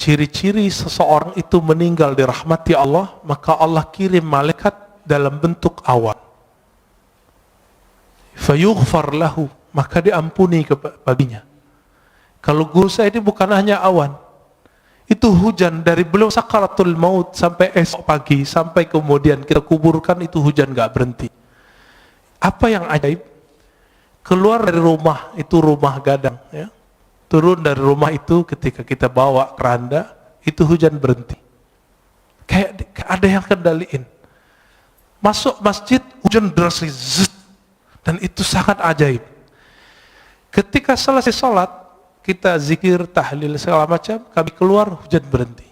ciri-ciri seseorang itu meninggal dirahmati Allah, maka Allah kirim malaikat dalam bentuk awan. Fayughfar lahu, maka diampuni baginya. Kalau guru saya ini bukan hanya awan, itu hujan dari beliau sakaratul maut sampai esok pagi, sampai kemudian kita kuburkan, itu hujan gak berhenti. Apa yang ajaib? Keluar dari rumah, itu rumah gadang, ya. Turun dari rumah itu ketika kita bawa keranda, itu hujan berhenti. Kayak ada yang kendaliin. Masuk masjid, hujan deras, dan itu sangat ajaib. Ketika selesai sholat, kita zikir, tahlil, segala macam, kami keluar, hujan berhenti.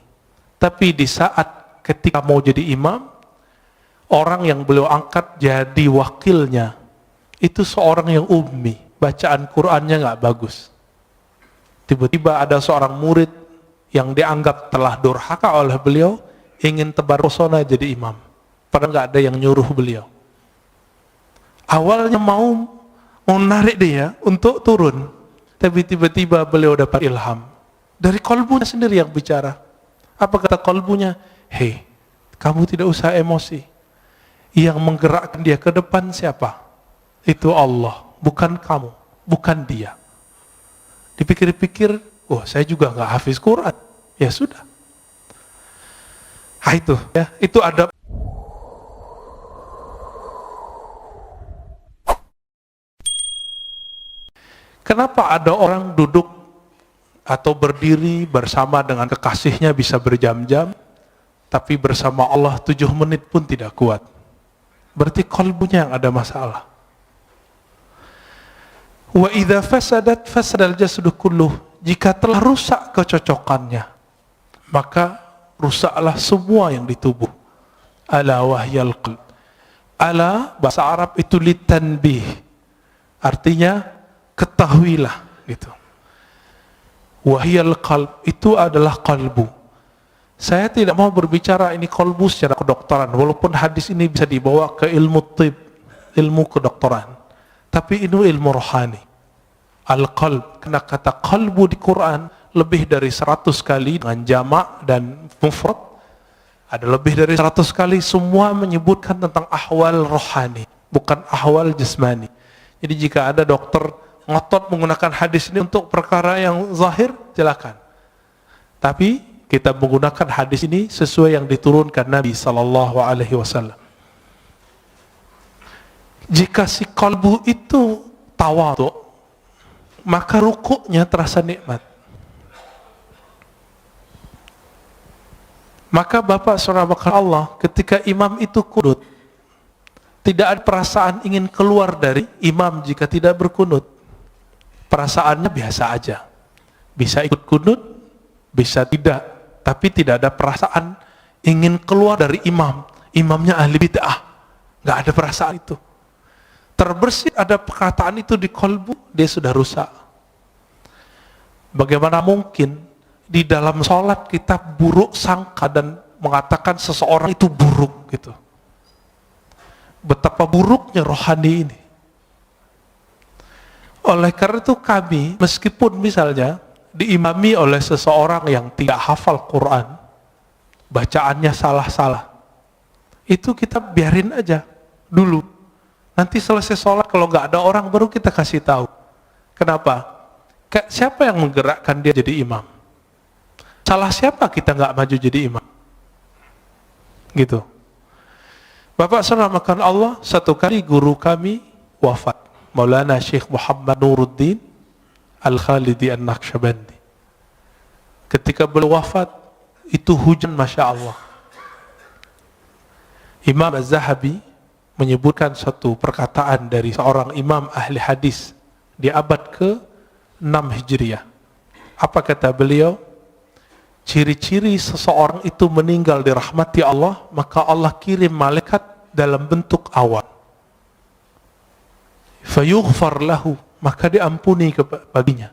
Tapi di saat ketika mau jadi imam, orang yang beliau angkat jadi wakilnya, itu seorang yang ummi, bacaan Qur'annya gak bagus. Tiba-tiba ada seorang murid yang dianggap telah durhaka oleh beliau, ingin tebar pesona jadi imam. Padahal gak ada yang nyuruh beliau. Awalnya mau narik dia untuk turun, tapi tiba-tiba beliau dapat ilham. Dari kolbunya sendiri yang bicara. Apa kata kolbunya? Hei, kamu tidak usah emosi. Yang menggerakkan dia ke depan siapa? Itu Allah, bukan kamu, bukan dia. Dipikir-pikir, oh saya juga nggak hafiz Quran. Ya sudah. Nah itu, ya, itu ada. Kenapa ada orang duduk atau berdiri bersama dengan kekasihnya bisa berjam-jam, tapi bersama Allah 7 menit pun tidak kuat? Berarti qalbunya yang ada masalah. Wa idza fasadat fasadal jasadu kulluh. Jika telah rusak kecocokannya, maka rusaklah semua yang di tubuh. Ala wahyal qalb. Ala bahasa Arab itu litanbih. Artinya ketahuilah gitu. Wahyal qalb itu adalah qalbu. Saya tidak mau berbicara ini qalbu secara kedokteran, walaupun hadis ini bisa dibawa ke ilmu tib, ilmu kedokteran. Tapi ini ilmu rohani. Al-qalb, karena kata qalbu di Quran lebih dari 100 kali dengan jamak dan mufrad. Ada lebih dari 100 kali, semua menyebutkan tentang ahwal rohani, bukan ahwal jasmani. Jadi jika ada dokter ngotot menggunakan hadis ini untuk perkara yang zahir, silakan. Tapi kita menggunakan hadis ini sesuai yang diturunkan Nabi SAW. Jika si kalbu itu tawadhu, maka rukuknya terasa nikmat. Maka Bapak Saudara Allah, ketika imam itu kunut, tidak ada perasaan ingin keluar dari imam jika tidak berkunut. Perasaannya biasa aja. Bisa ikut kunut, bisa tidak, tapi tidak ada perasaan ingin keluar dari imam. Imamnya ahli bid'ah, nggak ada perasaan itu. Terbersih ada perkataan itu di kolbu, dia sudah rusak. Bagaimana mungkin di dalam sholat kita buruk sangka dan mengatakan seseorang itu buruk gitu. Betapa buruknya rohani ini. Oleh karena itu kami, meskipun misalnya diimami oleh seseorang yang tidak hafal Quran, bacaannya salah-salah, itu kita biarin aja dulu. Nanti selesai sholat, kalau nggak ada orang, baru kita kasih tahu. Kenapa? Siapa yang menggerakkan dia jadi imam? Salah siapa kita nggak maju jadi imam? Gitu. Bapak saudara makan Allah, satu kali guru kami wafat, Maulana Syekh Muhammad Nuruddin Al-Khalidi An-Naqsyabandi. Ketika beliau wafat, itu hujan Masya Allah. Imam Az-Zahabi menyebutkan satu perkataan dari seorang imam ahli hadis di abad ke-6 Hijriah. Apa kata beliau? Ciri-ciri seseorang itu meninggal dirahmati Allah, maka Allah kirim malaikat dalam bentuk awan. Fayughfar lahu, maka diampuni baginya.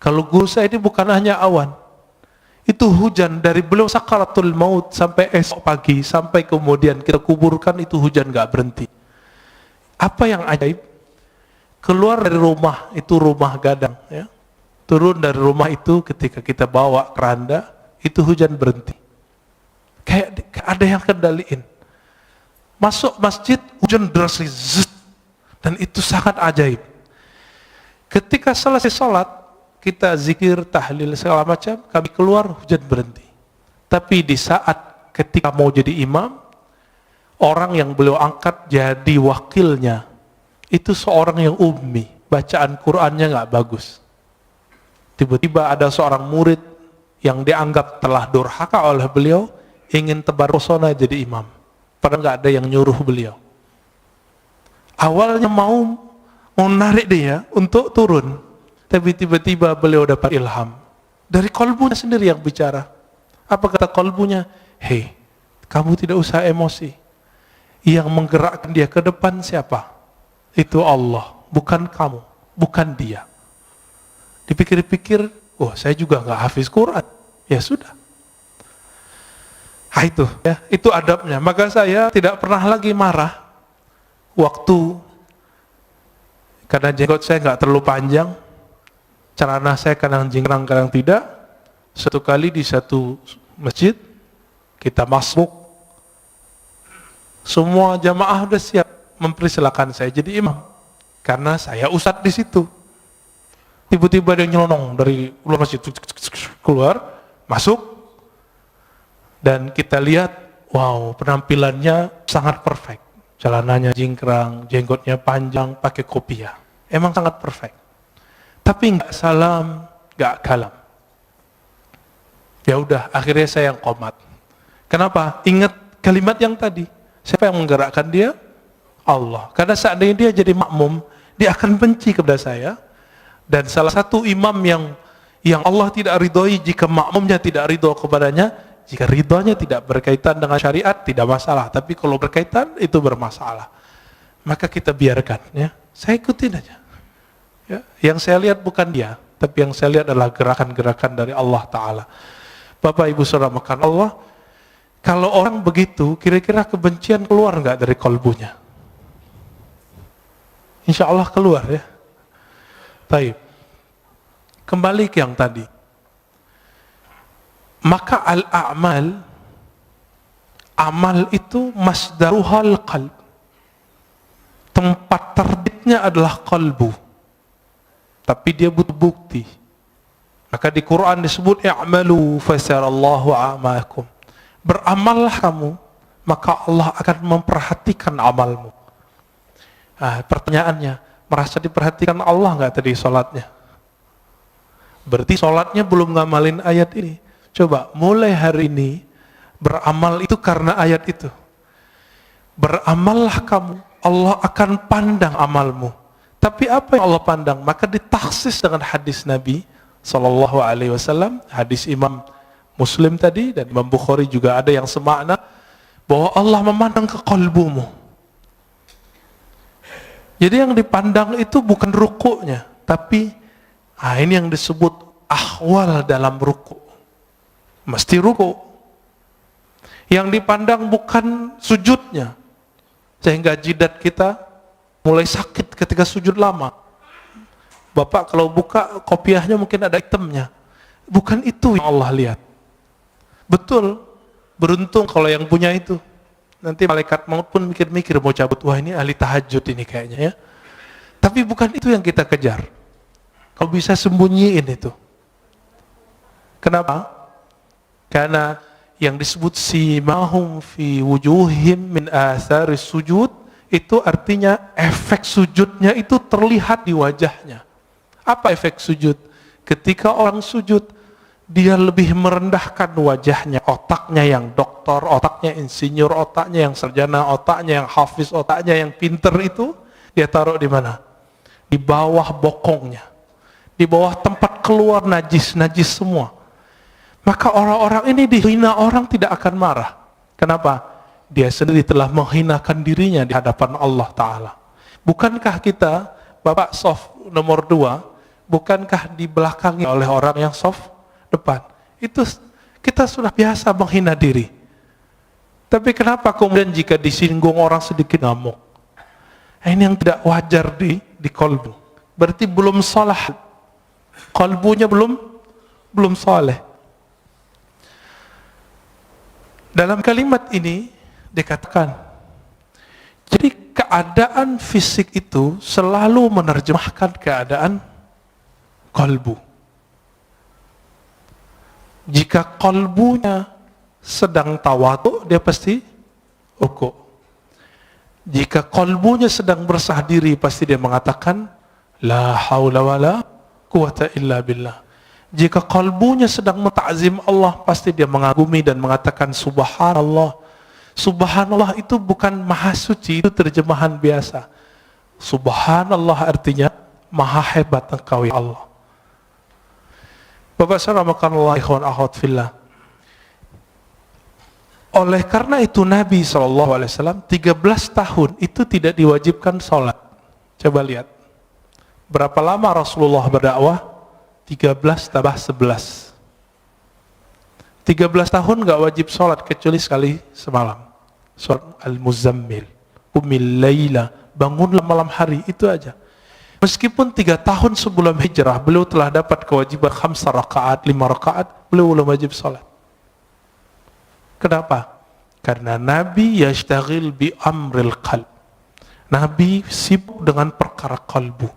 Kalau guru saya ini bukan hanya awan, itu hujan dari beliau sakaratul maut sampai esok pagi, sampai kemudian kita kuburkan, itu hujan gak berhenti. Apa yang ajaib? Keluar dari rumah, itu rumah gadang, ya. Turun dari rumah itu ketika kita bawa keranda, itu hujan berhenti. Kayak ada yang kendaliin. Masuk masjid, hujan deras, dan itu sangat ajaib. Ketika selesai sholat, kita zikir, tahlil, segala macam, kami keluar, hujan berhenti. Tapi di saat ketika mau jadi imam, orang yang beliau angkat jadi wakilnya, itu seorang yang ummi, bacaan Qur'annya nggak bagus. Tiba-tiba ada seorang murid yang dianggap telah durhaka oleh beliau, ingin tebar pesona jadi imam. Padahal nggak ada yang nyuruh beliau. Awalnya mau narik dia untuk turun, tapi tiba-tiba beliau dapat ilham. Dari kolbunya sendiri yang bicara. Apa kata kolbunya? Hei, kamu tidak usah emosi. Yang menggerakkan dia ke depan siapa? Itu Allah, bukan kamu, bukan dia. Dipikir-pikir, oh saya juga nggak hafiz Quran. Ya sudah. Nah itu, ya, itu adabnya. Maka saya tidak pernah lagi marah waktu karena jenggot saya nggak terlalu panjang, celana saya kadang jingkrang kadang tidak. Satu kali di satu masjid kita masuk, semua jamaah sudah siap mempersilakan saya jadi imam karena saya ustadz di situ. Tiba-tiba dia nyelonong dari luar masjid keluar, masuk, dan kita lihat, wow, penampilannya sangat perfect. Celananya jingkrang, jenggotnya panjang, pakai kopiah. Emang sangat perfect. Tapi nggak salam, nggak kalam. Ya udah, akhirnya saya yang qomat. Kenapa? Ingat kalimat yang tadi. Siapa yang menggerakkan dia? Allah. Karena seandainya dia jadi makmum, dia akan benci kepada saya. Dan salah satu imam yang Allah tidak ridhoi jika makmumnya tidak ridho kepadanya, jika ridhonya tidak berkaitan dengan syariat, tidak masalah. Tapi kalau berkaitan, itu bermasalah. Maka kita biarkan. Ya. Saya ikutin aja. Ya. Yang saya lihat bukan dia, tapi yang saya lihat adalah gerakan-gerakan dari Allah Ta'ala. Bapak Ibu Saudara makan Allah, kalau orang begitu, kira-kira kebencian keluar nggak dari kolbunya? Insya Allah keluar ya. Baik. Kembali ke yang tadi. Maka al-a'mal, amal itu masdaruhal qalb. Tempat terbitnya adalah kalbu. Tapi dia butuh bukti. Maka di Quran disebut i'malu fasarallahu a'makum. Beramallah kamu, maka Allah akan memperhatikan amalmu. Nah, pertanyaannya, merasa diperhatikan Allah nggak tadi sholatnya? Berarti sholatnya belum ngamalin ayat ini. Coba mulai hari ini beramal itu karena ayat itu. Beramallah kamu, Allah akan pandang amalmu. Tapi apa yang Allah pandang? Maka ditaksis dengan hadis Nabi Sallallahu Alaihi Wasallam, hadis Imam Muslim tadi dan Imam Bukhari juga ada yang semakna, bahwa Allah memandang ke kalbumu. Jadi yang dipandang itu bukan rukuknya, tapi ini yang disebut ahwal dalam ruku. Mesti ruku. Yang dipandang bukan sujudnya, sehingga jidat kita mulai sakit ketika sujud lama. Bapak kalau buka kopiahnya mungkin ada hitamnya. Bukan itu yang Allah lihat. Betul, beruntung kalau yang punya itu. Nanti malaikat maut pun mikir-mikir mau cabut, wah ini ahli tahajud ini kayaknya ya. Tapi bukan itu yang kita kejar. Kau bisa sembunyiin itu. Kenapa? Karena yang disebut simahum fi wujuhim min atharis sujud, itu artinya efek sujudnya itu terlihat di wajahnya. Apa efek sujud? Ketika orang sujud, dia lebih merendahkan wajahnya, otaknya yang doktor, otaknya insinyur, otaknya yang sarjana, otaknya yang hafiz, otaknya yang pinter itu, dia taruh di mana? Di bawah bokongnya, di bawah tempat keluar najis semua. Maka orang-orang ini dihina orang tidak akan marah. Kenapa? Dia sendiri telah menghinakan dirinya di hadapan Allah Ta'ala. Bukankah kita, Bapak soft nomor 2, bukankah dibelakangi oleh orang yang soft depan? Itu kita sudah biasa menghina diri. Tapi kenapa kemudian jika disinggung orang sedikit ngamuk? Ini yang tidak wajar di kolbu. Berarti belum salah. Kolbunya belum saleh. Dalam kalimat ini dikatakan, jadi keadaan fisik itu selalu menerjemahkan keadaan qalbu. Jika qalbunya sedang tawadhu, dia pasti ruku'. Jika qalbunya sedang bersah diri, pasti dia mengatakan la haula wala quwata illa billah. Jika qalbunya sedang menta'zim Allah, pasti dia mengagumi dan mengatakan subhanallah. Subhanallah itu bukan maha suci, itu terjemahan biasa. Subhanallah artinya maha hebat engkau ya Allah. Bapak saudara rahimakumullah, ikhwan akhwat fillah. Oleh karena itu Nabi SAW 13 tahun itu tidak diwajibkan sholat. Coba lihat, berapa lama Rasulullah berdakwah? 13 tambah 11. 13 tahun gak wajib sholat kecuali sekali semalam. Surat Al-Muzammil, Qumil Laila, bangunlah malam hari, itu aja. Meskipun 3 tahun sebelum hijrah beliau telah dapat kewajiban 5 rakaat, 5 rakaat, beliau belum wajib sholat. Kenapa? Karena Nabi yashtaghil bi amril qalb. Nabi sibuk dengan perkara kalbu.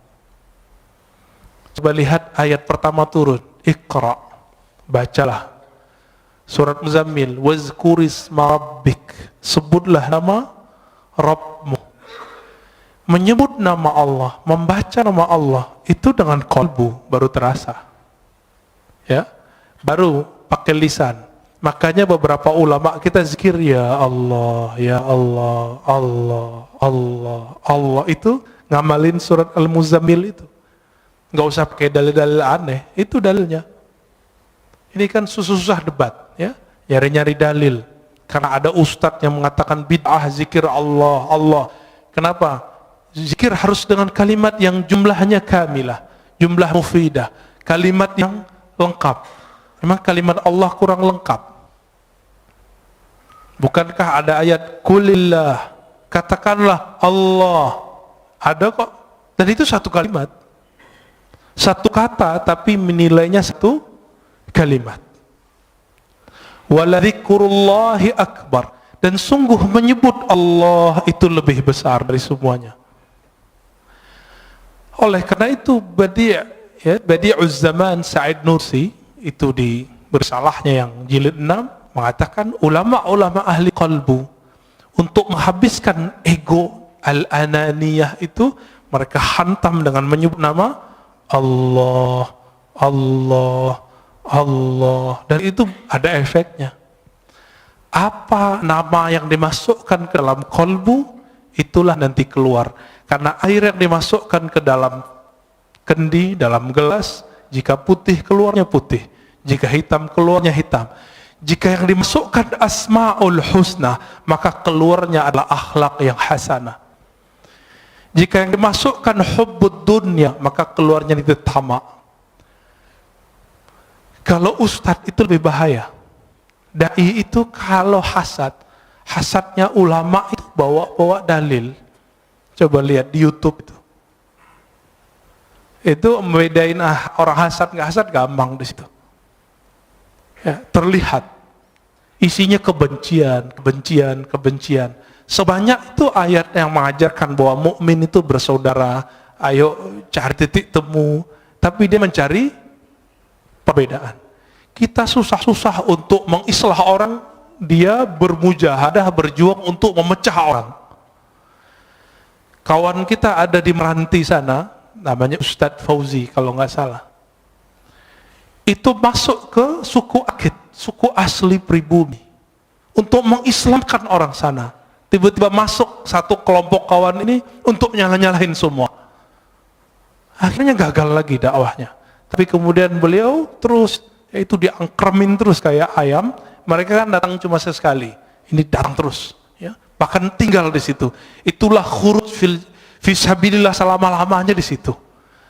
Coba lihat ayat pertama turun, Iqra, bacalah. Surat Muzammil, wazkurisma rabbik, sebutlah nama Rabbmu. Menyebut nama Allah, membaca nama Allah, itu dengan kalbu baru terasa. Ya, baru pakai lisan. Makanya beberapa ulama kita zikir ya Allah, ya Allah, Allah, Allah, Allah, itu ngamalin surat Al-Muzammil itu. Nggak usah pakai dalil-dalil aneh, itu dalilnya. Ini kan susah debat, ya, nyari-nyari dalil. Karena ada ustadz yang mengatakan bid'ah zikir Allah, Allah. Kenapa? Zikir harus dengan kalimat yang jumlahnya kamilah, jumlah mufidah, kalimat yang lengkap. Memang kalimat Allah kurang lengkap. Bukankah ada ayat kulillah, katakanlah Allah, ada kok. Dan itu satu kalimat, satu kata, tapi menilainya satu kalimat. Waladzikurullahi akbar, dan sungguh menyebut Allah itu lebih besar dari semuanya. Oleh karena itu Badi'uz Zaman Sa'id Nursi itu di bersalahnya yang jilid 6 mengatakan ulama-ulama ahli qalbu untuk menghabiskan ego al-ananiyah itu mereka hantam dengan menyebut nama Allah, Allah, Allah, dan itu ada efeknya. Apa nama yang dimasukkan ke dalam qalbu, itulah nanti keluar. Karena air yang dimasukkan ke dalam kendi, dalam gelas, jika putih keluarnya putih, jika hitam keluarnya hitam. Jika yang dimasukkan asma'ul husna, maka keluarnya adalah akhlak yang hasanah. Jika yang dimasukkan hubbud dunya, maka keluarnya itu tamak. Kalau ustadz itu lebih bahaya. Dai itu kalau hasad, hasadnya ulama itu bawa dalil. Coba lihat di YouTube itu. Itu membedain orang hasad nggak hasad gampang di situ. Ya, terlihat isinya kebencian, kebencian, kebencian. Sebanyak itu ayat yang mengajarkan bahwa mukmin itu bersaudara. Ayo cari titik temu. Tapi dia mencari perbedaan. Kita susah-susah untuk mengislah orang, dia bermujahadah, berjuang untuk memecah orang. Kawan kita ada di Meranti sana, namanya Ustadz Fauzi kalau nggak salah. Itu masuk ke suku Akit, suku asli pribumi, untuk mengislamkan orang sana. Tiba-tiba masuk satu kelompok kawan ini untuk nyalah-nyalahin semua. Akhirnya gagal lagi dakwahnya. Tapi kemudian beliau terus, yaitu diangkremin terus kayak ayam. Mereka kan datang cuma sesekali, ini datang terus, ya. Bahkan tinggal di situ. Itulah khuruj fisabilillah selama-lamanya di situ.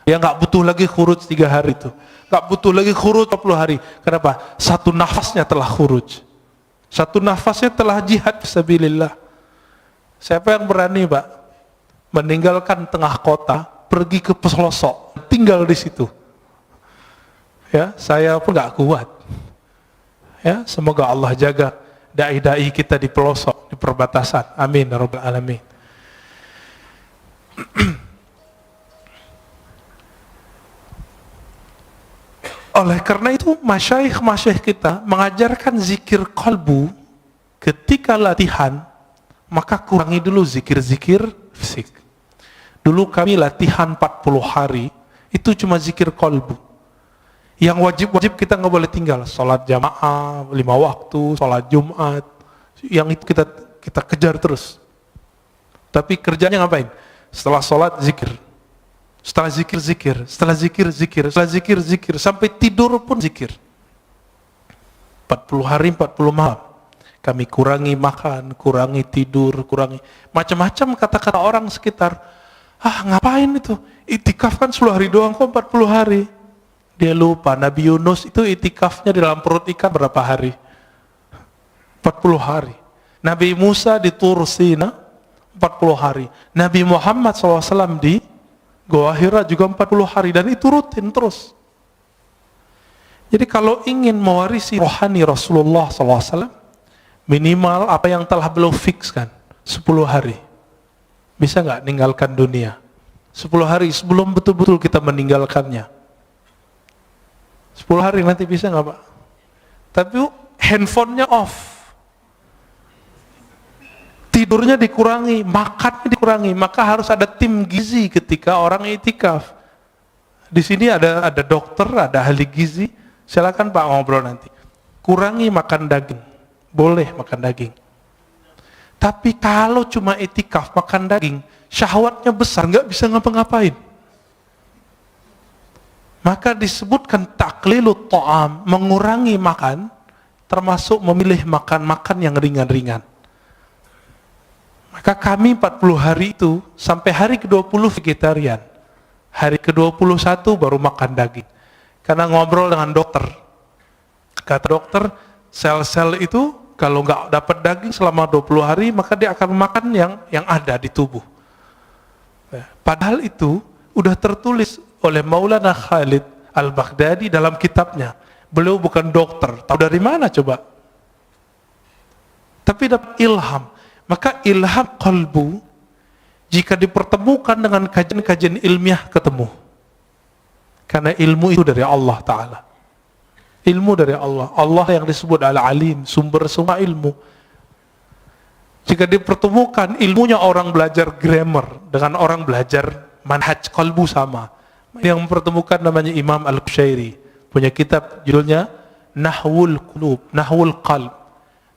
Ya nggak butuh lagi khuruj 3 hari itu, nggak butuh lagi khuruj 40 hari. Kenapa? Satu nafasnya telah khuruj, satu nafasnya telah jihad fisabilillah. Siapa yang berani, Pak, meninggalkan tengah kota, pergi ke pelosok, tinggal di situ? Ya, saya pun nggak kuat. Ya, semoga Allah jaga dai-dai kita di pelosok, di perbatasan. Amin ya rabbal alamin. Oleh karena itu masyayikh kita mengajarkan zikir qalbu ketika latihan, maka kurangi dulu zikir-zikir fisik. Dulu kami latihan 40 hari, itu cuma zikir qalbu. Yang wajib-wajib kita nggak boleh tinggal, sholat jamaah, 5 waktu, sholat Jumat, yang itu kita kejar terus. Tapi kerjanya ngapain? Setelah sholat zikir, setelah zikir zikir, setelah zikir zikir, setelah zikir zikir, sampai tidur pun zikir. 40 hari 40 malam. Kami kurangi makan, kurangi tidur, kurangi macam-macam kata-kata orang sekitar. Ngapain itu? Itikaf kan 10 hari doang kok 40 hari. Dia lupa Nabi Yunus itu itikafnya di dalam perut ikan berapa hari? 40 hari. Nabi Musa di Tur Sina 40 hari. Nabi Muhammad SAW di Goa Hira juga 40 hari, dan itu rutin terus. Jadi kalau ingin mewarisi rohani Rasulullah SAW, minimal apa yang telah beliau fikskan 10 hari. Bisa nggak ninggalkan dunia 10 hari sebelum betul-betul kita meninggalkannya? 10 hari nanti bisa nggak Pak? Tapi handphonenya off, tidurnya dikurangi, makannya dikurangi, maka harus ada tim gizi ketika orang itikaf. Di sini ada dokter, ada ahli gizi. Silakan Pak ngobrol nanti. Kurangi makan daging, boleh makan daging. Tapi kalau cuma itikaf makan daging, syahwatnya besar, nggak bisa ngapa-ngapain. Maka disebutkan taklilut ta'am, mengurangi makan, termasuk memilih makan yang ringan-ringan. Maka kami 40 hari itu sampai hari ke-20 vegetarian. Hari ke-21 baru makan daging. Karena ngobrol dengan dokter. Kata dokter, sel-sel itu kalau nggak dapat daging selama 20 hari, maka dia akan makan yang ada di tubuh. Padahal itu udah tertulis oleh Maulana Khalid Al-Baghdadi dalam kitabnya. Beliau bukan dokter. Tahu dari mana coba? Tapi dapat ilham. Maka ilham qalbu jika dipertemukan dengan kajian-kajian ilmiah ketemu. Karena ilmu itu dari Allah Ta'ala. Ilmu dari Allah. Allah yang disebut Al-Alim, sumber semua ilmu. Jika dipertemukan ilmunya orang belajar grammar dengan orang belajar manhaj qalbu sama. Yang mempertemukan namanya Imam Al-Qushairi. Punya kitab judulnya Nahwul Qulub, Nahwul Qalb.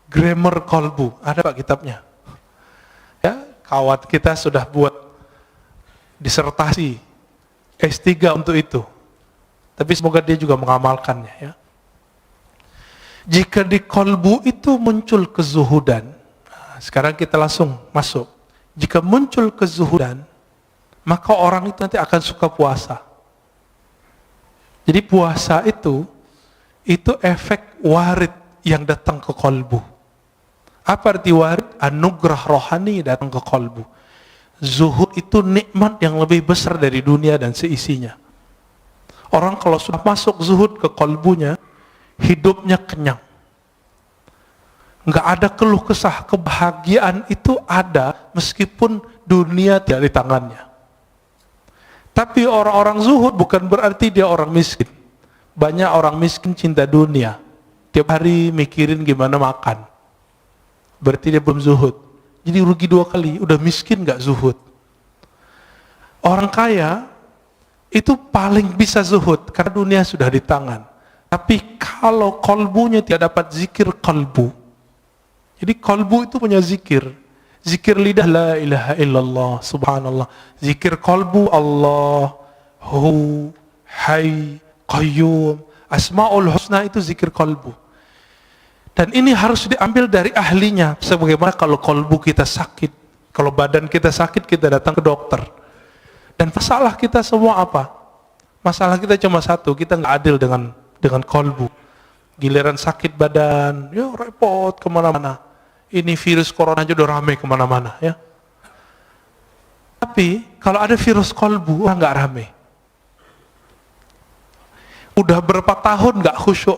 Grammar qalbu. Ada Pak kitabnya. Ya, kawan kita sudah buat disertasi S3 untuk itu. Tapi semoga dia juga mengamalkannya ya. Jika di qalbu itu muncul kezuhudan, sekarang kita langsung masuk. Jika muncul kezuhudan, maka orang itu nanti akan suka puasa. Jadi puasa itu efek warid yang datang ke qalbu. Apa arti warid? Anugerah rohani datang ke qalbu. Zuhud itu nikmat yang lebih besar dari dunia dan seisinya. Orang kalau sudah masuk zuhud ke qalbunya, hidupnya kenyang. Nggak ada keluh kesah, kebahagiaan itu ada meskipun dunia tidak di tangannya. Tapi orang-orang zuhud bukan berarti dia orang miskin. Banyak orang miskin cinta dunia. Tiap hari mikirin gimana makan. Berarti dia belum zuhud. Jadi rugi 2 kali, udah miskin nggak zuhud. Orang kaya itu paling bisa zuhud karena dunia sudah di tangan. Tapi kalau qalbunya tidak dapat zikir qalbu, jadi qalbu itu punya zikir. Zikir lidah la ilaha illallah, subhanallah. Zikir qalbu Allahu Hayy Qayyum, Asmaul Husna itu zikir qalbu. Dan ini harus diambil dari ahlinya. Sebagaimana kalau qalbu kita sakit, kalau badan kita sakit, kita datang ke dokter. Dan masalah kita semua apa? Masalah kita cuma satu, kita nggak adil dengan qalbu. Giliran sakit badan, ya repot kemana-mana. Ini virus corona aja udah rame kemana-mana ya. Tapi kalau ada virus qalbu, nggak rame. Udah berapa tahun nggak khusyuk.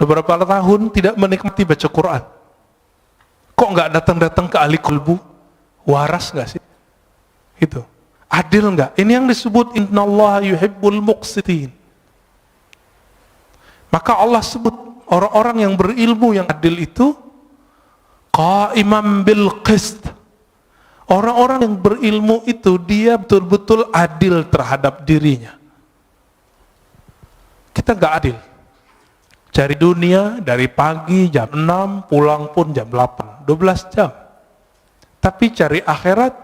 beberapa tahun tidak menikmati baca Quran. Kok nggak datang-datang ke ahli kolbu? Waras nggak sih? Itu adil nggak? Ini yang disebut innallaha yuhibbul muqsitin. Maka Allah sebut orang-orang yang berilmu yang adil itu qa'iman bil qist. Orang-orang yang berilmu itu dia betul-betul adil terhadap dirinya. Kita nggak adil. Cari dunia dari pagi jam 6, pulang pun jam 8, 12 jam. Tapi cari akhirat,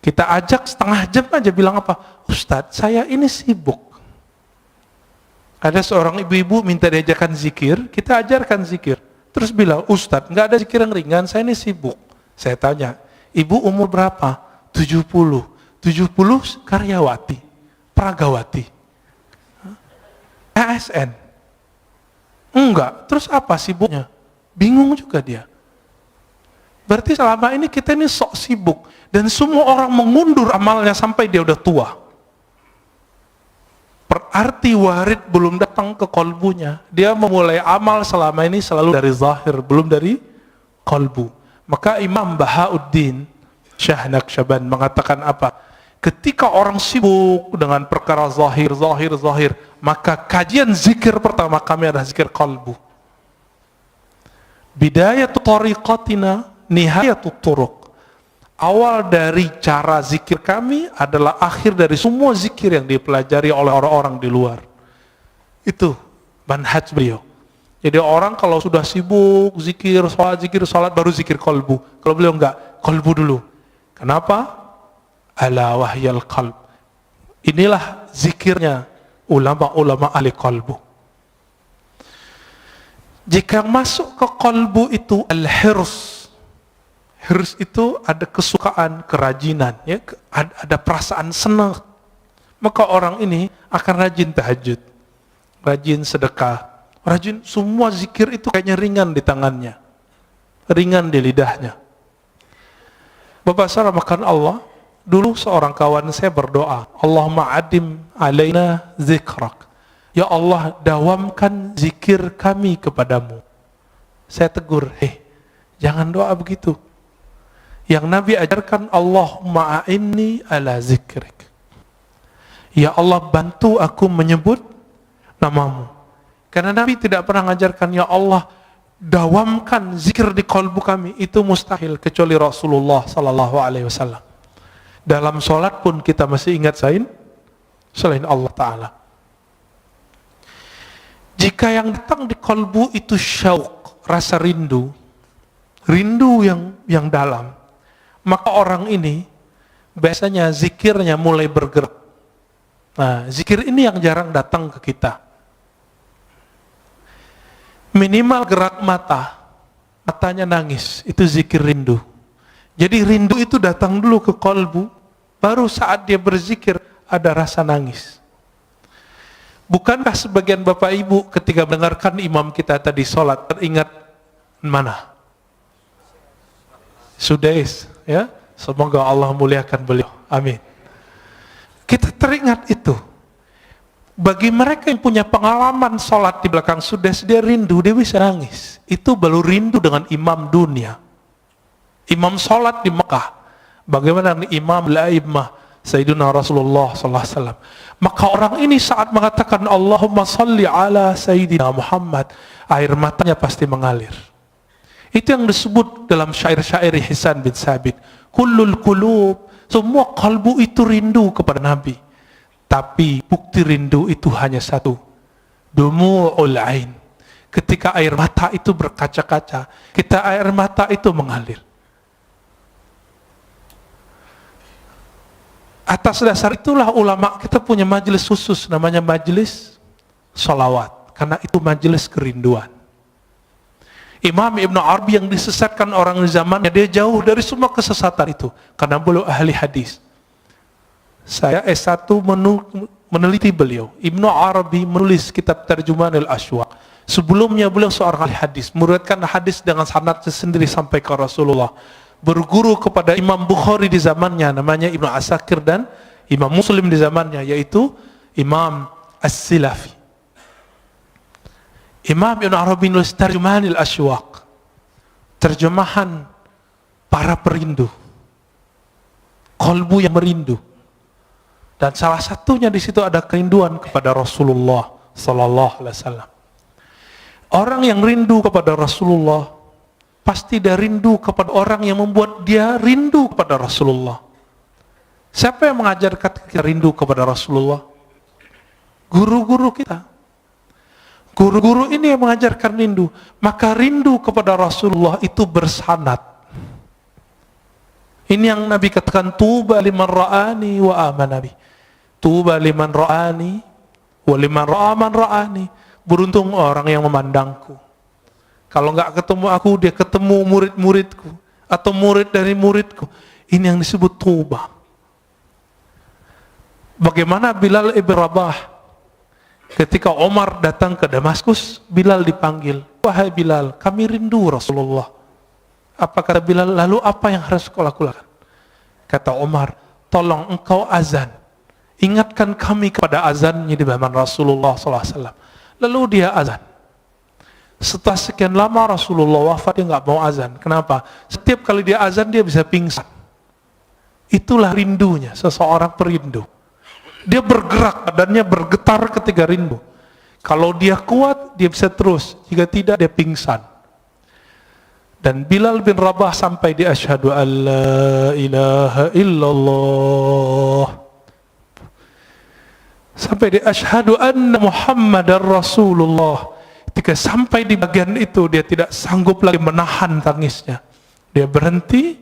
kita ajak setengah jam aja, bilang apa? Ustadz, saya ini sibuk. Ada seorang ibu-ibu minta diajarkan zikir, kita ajarkan zikir. Terus bilang, Ustadz, nggak ada zikir yang ringan, saya ini sibuk. Saya tanya, ibu umur berapa? 70. 70 karyawati, peragawati. ASN. Enggak, terus apa sibuknya? Bingung juga dia. Berarti selama ini kita ini sok sibuk. Dan semua orang mengundur amalnya sampai dia udah tua. Berarti warid belum datang ke kolbunya. Dia memulai amal selama ini selalu dari zahir, belum dari kolbu. Maka Imam Bahauddin Syah Naqsyaband mengatakan apa? Ketika orang sibuk dengan perkara zahir, maka kajian zikir pertama kami adalah zikir qalbu. Bidayatu tariqatina nihayatu turuq. Awal dari cara zikir kami adalah akhir dari semua zikir yang dipelajari oleh orang-orang di luar. Itu manhaj beliau. Jadi orang kalau sudah sibuk zikir salat baru zikir qalbu. Kalau beliau enggak, qalbu dulu. Kenapa? Ala wahyal qalb. Inilah zikirnya ulama-ulama ahli qalbu. Jika masuk ke qalbu itu al-hirs. Hirs itu ada kesukaan, kerajinan, ya, ada perasaan senang. Maka orang ini akan rajin tahajud, rajin sedekah, rajin semua zikir itu kayaknya ringan di tangannya, ringan di lidahnya. Bapak saudara makan Allah, dulu seorang kawan saya berdoa, Allahumma adim alaina zikrak. Ya Allah, dawamkan zikir kami kepadamu. Saya tegur, jangan doa begitu. Yang Nabi ajarkan, Allahumma a'inni ala zikrik. Ya Allah, bantu aku menyebut namamu. Karena Nabi tidak pernah mengajarkan, ya Allah, dawamkan zikir di qalbu kami. Itu mustahil, kecuali Rasulullah sallallahu alaihi wasallam. Dalam sholat pun kita masih ingat selain Allah Ta'ala. Jika yang datang di qalbu itu syauq, rasa rindu yang dalam, maka orang ini biasanya zikirnya mulai bergerak. Nah, zikir ini yang jarang datang ke kita. Minimal gerak matanya nangis, itu zikir rindu. Jadi rindu itu datang dulu ke qalbu, baru saat dia berzikir ada rasa nangis. Bukankah sebagian bapak ibu ketika mendengarkan imam kita tadi sholat teringat mana? Sudais, ya, semoga Allah muliakan beliau, amin. Kita teringat itu. Bagi mereka yang punya pengalaman sholat di belakang Sudais, dia rindu, dia bisa nangis. Itu baru rindu dengan imam dunia. Imam sholat di Mekah, bagaimana imam al-a'immah Sayyidina Rasulullah SAW. Maka orang ini saat mengatakan Allahumma salli ala Sayyidina Muhammad, air matanya pasti mengalir. Itu yang disebut dalam syair-syair Hisan bin Sabit, kullul qulub, semua kalbu itu rindu kepada Nabi. Tapi bukti rindu itu hanya satu, dumu'ul ain. Ketika air mata itu berkaca-kaca, air mata itu mengalir. Atas dasar itulah ulama kita punya majelis khusus namanya majelis sholawat, karena itu majelis kerinduan. Imam Ibn Arabi yang disesatkan orang di zamannya, dia jauh dari semua kesesatan itu karena beliau ahli hadis. Saya S1 meneliti beliau. Ibn Arabi menulis kitab Tarjumanul Ashwaq. Sebelumnya beliau seorang ahli hadis, meriwayatkan hadis dengan sanadnya sendiri sampai ke Rasulullah. Berguru kepada Imam Bukhari di zamannya namanya Ibnu Asakir, dan Imam Muslim di zamannya yaitu Imam As-Silafi. Imam Ibn Arabi nulis Tarjumanil Asywaq, terjemahan para perindu, qalbu yang merindu. Dan salah satunya di situ ada kerinduan kepada Rasulullah sallallahu alaihi wasallam. Orang yang rindu kepada Rasulullah pasti dia rindu kepada orang yang membuat dia rindu kepada Rasulullah. Siapa yang mengajarkan kita rindu kepada Rasulullah? Guru-guru kita. Guru-guru ini yang mengajarkan rindu. Maka rindu kepada Rasulullah itu bersanad. Ini yang Nabi katakan, tuba liman ra'ani wa amana bi. Tuba liman ra'ani wa liman ra'a man ra'ani. Beruntung orang yang memandangku. Kalau enggak ketemu aku, dia ketemu murid-muridku atau murid dari muridku. Ini yang disebut tuba. Bagaimana Bilal ibn Rabah ketika Omar datang ke Damaskus, Bilal dipanggil. Wahai Bilal, kami rindu Rasulullah. Apa kata Bilal? Lalu apa yang harus kau lakukan? Kata Omar, tolong engkau azan. Ingatkan kami kepada azannya di zaman Rasulullah SAW. Lalu dia azan. Setelah sekian lama Rasulullah wafat, dia nggak mau azan. Kenapa? Setiap kali dia azan dia bisa pingsan. Itulah rindunya seseorang perindu. Dia bergerak, badannya bergetar ketika rindu. Kalau dia kuat, dia bisa terus. Jika tidak, dia pingsan. Dan Bilal bin Rabah sampai di asyhadu an la ilaha illallah. Sampai di asyhadu anna Muhammadar Rasulullah. Ketika sampai di bagian itu, dia tidak sanggup lagi menahan tangisnya. Dia berhenti,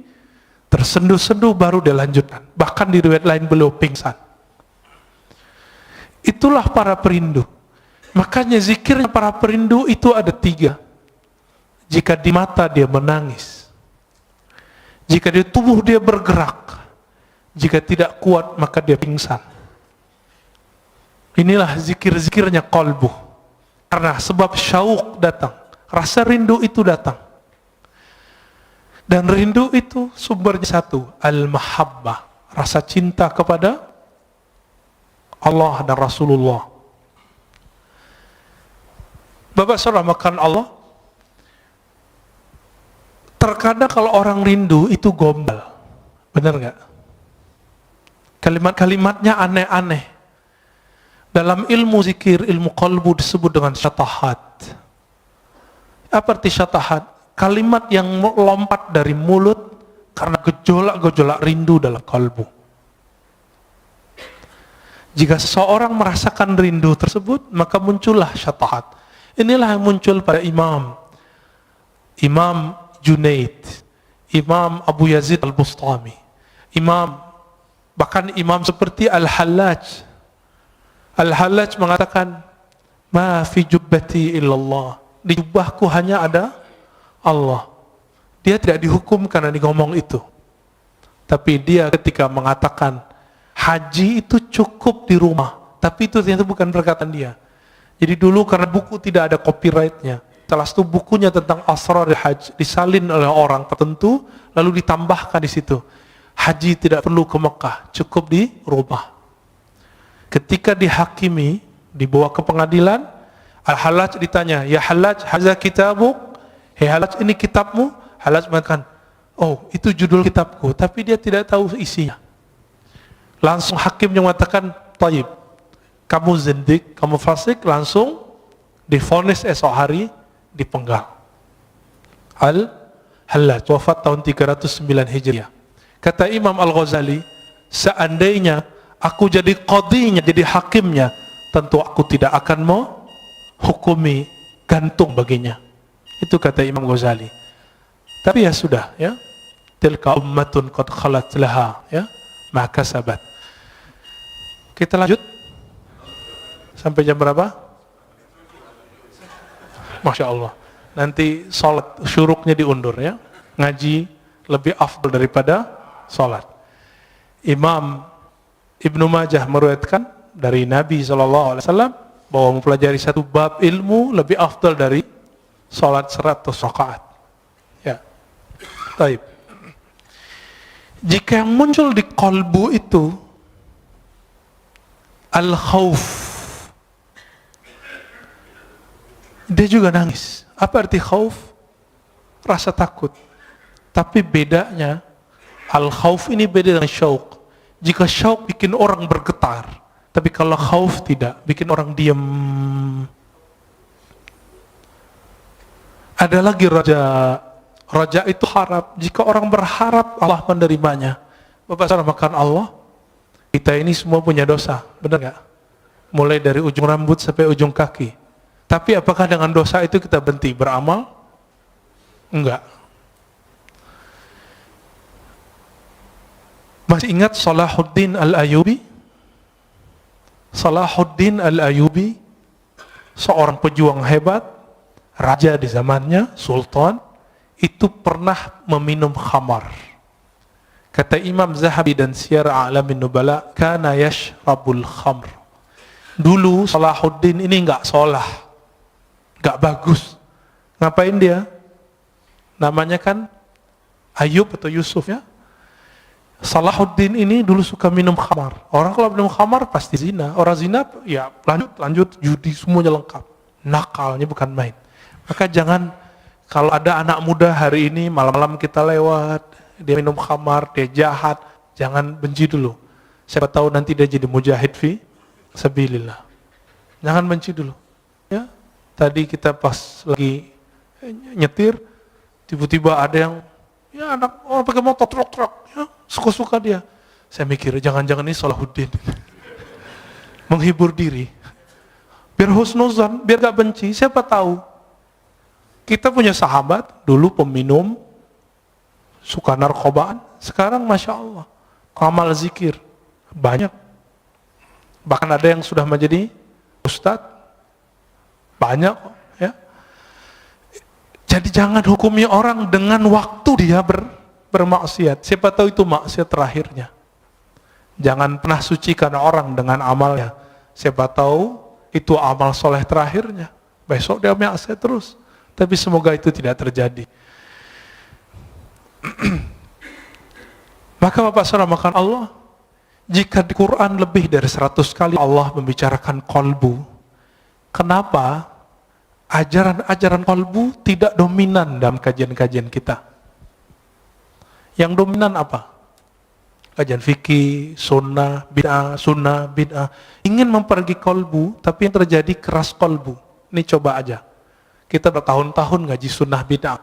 tersenduh-senduh, baru dia lanjutkan. Bahkan di riwayat lain beliau pingsan. Itulah para perindu. Makanya zikirnya para perindu itu ada 3. Jika di mata dia menangis, jika di tubuh dia bergerak, jika tidak kuat maka dia pingsan. Inilah zikir-zikirnya qalbu. Karena sebab syauq datang, rasa rindu itu datang. Dan rindu itu sumbernya satu, al-mahabbah, rasa cinta kepada Allah dan Rasulullah. Bapak saudara makan Allah, terkadang kalau orang rindu itu gombal. Benar nggak? Kalimat-kalimatnya aneh-aneh. Dalam ilmu zikir, ilmu qalbu disebut dengan syatahat. Apa arti syatahat? Kalimat yang melompat dari mulut karena gejolak-gejolak rindu dalam kalbu. Jika seseorang merasakan rindu tersebut, maka muncullah syatahat. Inilah yang muncul pada Imam Junaid, Imam Abu Yazid Al-Bustami, bahkan imam seperti Al-Hallaj. Al-Hallaj mengatakan, ma fi jubbati illallah. Di jubahku hanya ada Allah. Dia tidak dihukum karena dia ngomong itu. Tapi dia ketika mengatakan haji itu cukup di rumah, tapi itu ternyata bukan perkataan dia. Jadi dulu karena buku tidak ada copyrightnya, salah satu bukunya tentang asrar haji disalin oleh orang tertentu, lalu ditambahkan di situ, haji tidak perlu ke Mekah, cukup di rumah. Ketika dihakimi, dibawa ke pengadilan, Al-Hallaj ditanya, ya Hallaj, haza kitabuk? Hei Hallaj, ini kitabmu? Hallaj mengatakan, oh itu judul kitabku, tapi dia tidak tahu isinya. Langsung hakimnya mengatakan, taib, kamu zindik, kamu fasik, langsung divonis esok hari, dipenggal. Al-Hallaj, wafat tahun 309 Hijriah. Kata Imam Al-Ghazali, seandainya aku jadi qadhinya, jadi hakimnya, tentu aku tidak akan mau hukumi gantung baginya. Itu kata Imam Ghazali. Tapi ya sudah, ya. Tilka ummatun qad khalat laha, ya, ma kasabat. Kita lanjut. Sampai jam berapa? Masya Allah. Nanti sholat syuruknya diundur, ya. Ngaji lebih afdal daripada sholat. Imam Ibnu Majah meriwayatkan dari Nabi SAW bahwa mempelajari satu bab ilmu lebih afdal dari sholat 100 rakaat. Ya, taib. Jika yang muncul di qalbu itu al-khauf, Dia juga nangis. Apa arti khauf? Rasa takut. Tapi bedanya, al-khauf ini beda dengan syauq. Jika syauq bikin orang bergetar, tapi kalau khauf tidak, bikin orang diam. Ada lagi raja. Raja itu harap. Jika orang berharap, Allah menerimanya. Bapak saudara makan Allah, kita ini semua punya dosa, benar nggak? Mulai dari ujung rambut sampai ujung kaki. Tapi apakah dengan dosa itu kita berhenti beramal? Enggak. Masih ingat Salahuddin Al-Ayyubi? Salahuddin Al-Ayyubi, seorang pejuang hebat, raja di zamannya, sultan, itu pernah meminum khamar. Kata Imam Zahabi dan Siyar A'lamin Nubala, kana yashrabul khamr. Dulu Salahuddin ini enggak sholah, enggak bagus. Ngapain dia? Namanya kan Ayub atau Yusuf ya. Salahuddin ini dulu suka minum khamar. Orang kalau minum khamar pasti zina. Orang zina ya lanjut judi semuanya lengkap. Nakalnya bukan main. Maka jangan, kalau ada anak muda hari ini malam-malam kita lewat, dia minum khamar, dia jahat, jangan benci dulu. Siapa tahu nanti dia jadi mujahid fi sabilillah. Jangan benci dulu. Ya, tadi kita pas lagi nyetir, tiba-tiba ada yang ya anak orang pakai motor truk-truk, ya, suka-suka dia. Saya mikir jangan-jangan ini Salahuddin. Menghibur diri. Biar husnuzan, biar gak benci, siapa tahu. Kita punya sahabat, dulu peminum, suka narkobaan, sekarang Masya Allah, amal zikir, banyak. Bahkan ada yang sudah menjadi ustadz, banyak. Ya. Jadi jangan hukumi orang dengan waktu dia bermaksiat. Siapa tahu itu maksiat terakhirnya. Jangan pernah sucikan orang dengan amalnya. Siapa tahu itu amal soleh terakhirnya. Besok dia maksiat terus. Tapi semoga itu tidak terjadi. Maka Bapak Saudara makan Allah, jika di Quran lebih dari 100 kali Allah membicarakan kolbu, kenapa ajaran-ajaran kolbu tidak dominan dalam kajian-kajian kita? Yang dominan apa? Kajian fikih, sunnah, bid'ah. Ingin mempergi kolbu, tapi yang terjadi keras kolbu. Ini coba aja. Kita bertahun-tahun ngaji sunnah bid'ah.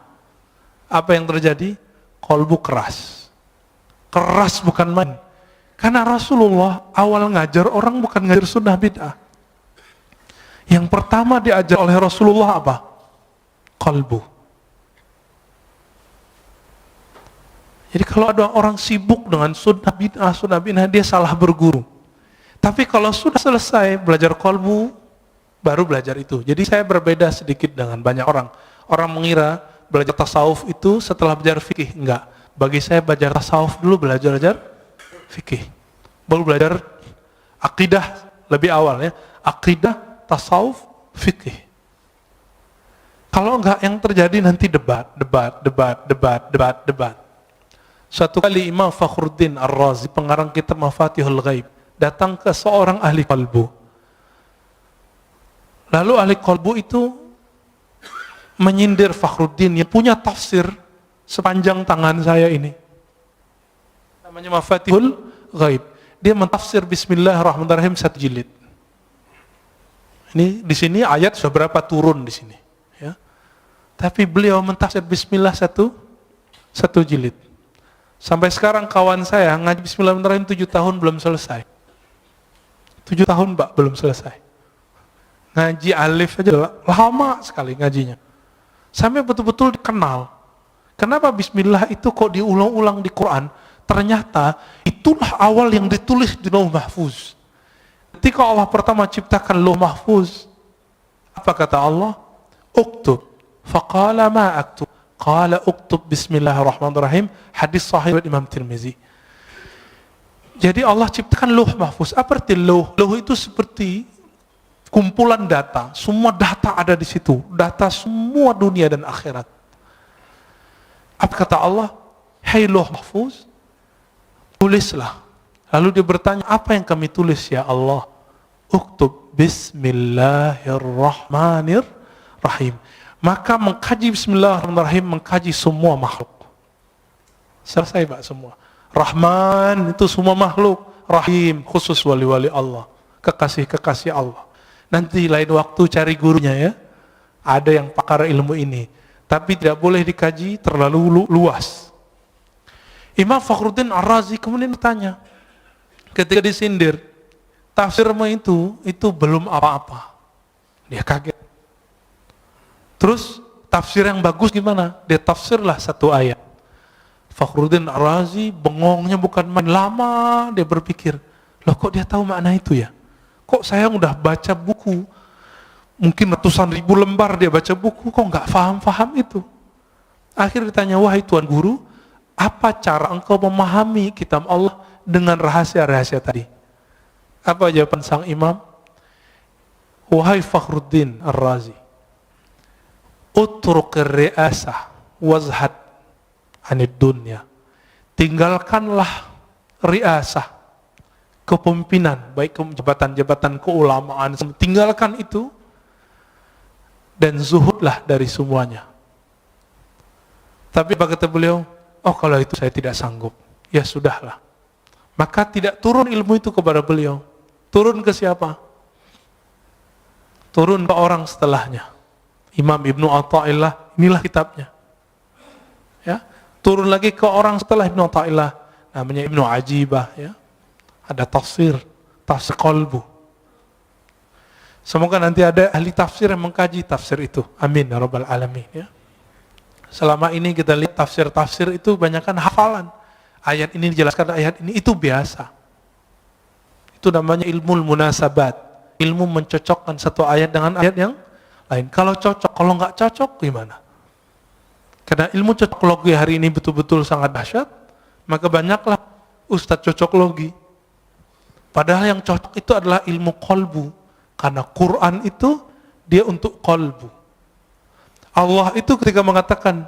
Apa yang terjadi? Kolbu keras. Keras bukan main. Karena Rasulullah awal ngajar orang bukan ngajar sunnah bid'ah. Yang pertama diajar oleh Rasulullah apa? Kolbu. Jadi kalau ada orang sibuk dengan sunnah bid'ah, dia salah berguru. Tapi kalau sudah selesai belajar kolbu, baru belajar itu. Jadi saya berbeda sedikit dengan banyak orang. Orang mengira belajar tasawuf itu setelah belajar fikih. Enggak. Bagi saya belajar tasawuf dulu, belajar fikih. Baru belajar akidah lebih awal ya. Akidah, tasawuf, fikih. Kalau enggak yang terjadi nanti debat. Suatu kali Imam Fakhruddin Ar-Razi, pengarang kitab Mafatihul Ghaib, datang ke seorang ahli qalbu. Lalu ahli qalbu itu menyindir Fakhruddin yang punya tafsir sepanjang tangan saya ini. Namanya Mafatihul Ghaib. Dia mentafsir Bismillahirrahmanirrahim 1 jilid. Ini di sini ayat seberapa turun di sini, ya. Tapi beliau mentafsir Bismillah 1 jilid. Sampai sekarang kawan saya ngaji Bismillahirrahmanirrahim 7 tahun belum selesai. 7 tahun Mbak belum selesai. Ngaji alif aja lama sekali ngajinya. Sampai betul-betul dikenal. Kenapa Bismillah itu kok diulang-ulang di Quran? Ternyata itulah awal yang ditulis di Lauh Mahfuz. Ketika Allah pertama ciptakan Lauh Mahfuz, apa kata Allah? Uktub. Faqala ma aktub. Qala uktub Bismillahirrahmanirrahim. Hadis sahih Imam Tirmizi. Jadi Allah ciptakan Lauh Mahfuz. Apa arti lauh? Lauh itu seperti kumpulan data. Semua data ada di situ. Data semua dunia dan akhirat. Apa kata Allah? Hai Lauh Mahfuz, tulislah. Lalu dia bertanya, apa yang kami tulis ya Allah? Uktub Bismillahirrahmanirrahim. Rahim. Maka mengkaji Bismillahirrahmanirrahim, mengkaji semua makhluk. Selesai Pak semua. Rahman itu semua makhluk, Rahim khusus wali-wali Allah, kekasih-kekasih Allah. Nanti lain waktu cari gurunya ya. Ada yang pakar ilmu ini, tapi tidak boleh dikaji terlalu luas. Imam Fakhruddin Ar-Razi kemudian bertanya, ketika disindir, tafsirmu itu belum apa-apa. Dia kaget. Terus tafsir yang bagus gimana? Dia tafsirlah satu ayat. Fakhruddin Ar-Razi bengongnya bukan main, lama dia berpikir, loh kok dia tahu makna itu ya? Kok saya udah baca buku, mungkin ratusan ribu lembar dia baca buku, kok nggak paham itu? Akhirnya ditanya, wahai Tuan Guru, apa cara engkau memahami kitab Allah dengan rahasia-rahasia tadi? Apa jawaban sang imam? Wahai Fakhruddin Ar-Razi, utruk ri'asah wazhad anid dunya. Tinggalkanlah riasah, kepemimpinan, baik jabatan-jabatan keulamaan, tinggalkan itu dan zuhudlah dari semuanya. Tapi apa kata beliau? Oh, kalau itu saya tidak sanggup. Ya sudahlah. Maka tidak turun ilmu itu kepada beliau. Turun ke siapa? Turun ke orang setelahnya. Imam Ibnu Athaillah, inilah kitabnya. Ya. Turun lagi ke orang setelah Ibnu Athaillah, namanya Ibnu Ajibah ya. Ada tafsir qalbu. Semoga nanti ada ahli tafsir yang mengkaji tafsir itu. Amin ya rabbal alamin ya. Selama ini kita lihat tafsir itu banyakkan hafalan. Ayat ini dijelaskan, ayat ini itu biasa. Itu namanya ilmu munasabat. Ilmu mencocokkan satu ayat dengan ayat yang lain. Kalau cocok, kalau nggak cocok gimana? Karena ilmu cocoklogi hari ini betul-betul sangat dahsyat, maka banyaklah ustadz cocoklogi. Padahal yang cocok itu adalah ilmu qalbu. Karena Quran itu dia untuk qalbu. Allah itu ketika mengatakan,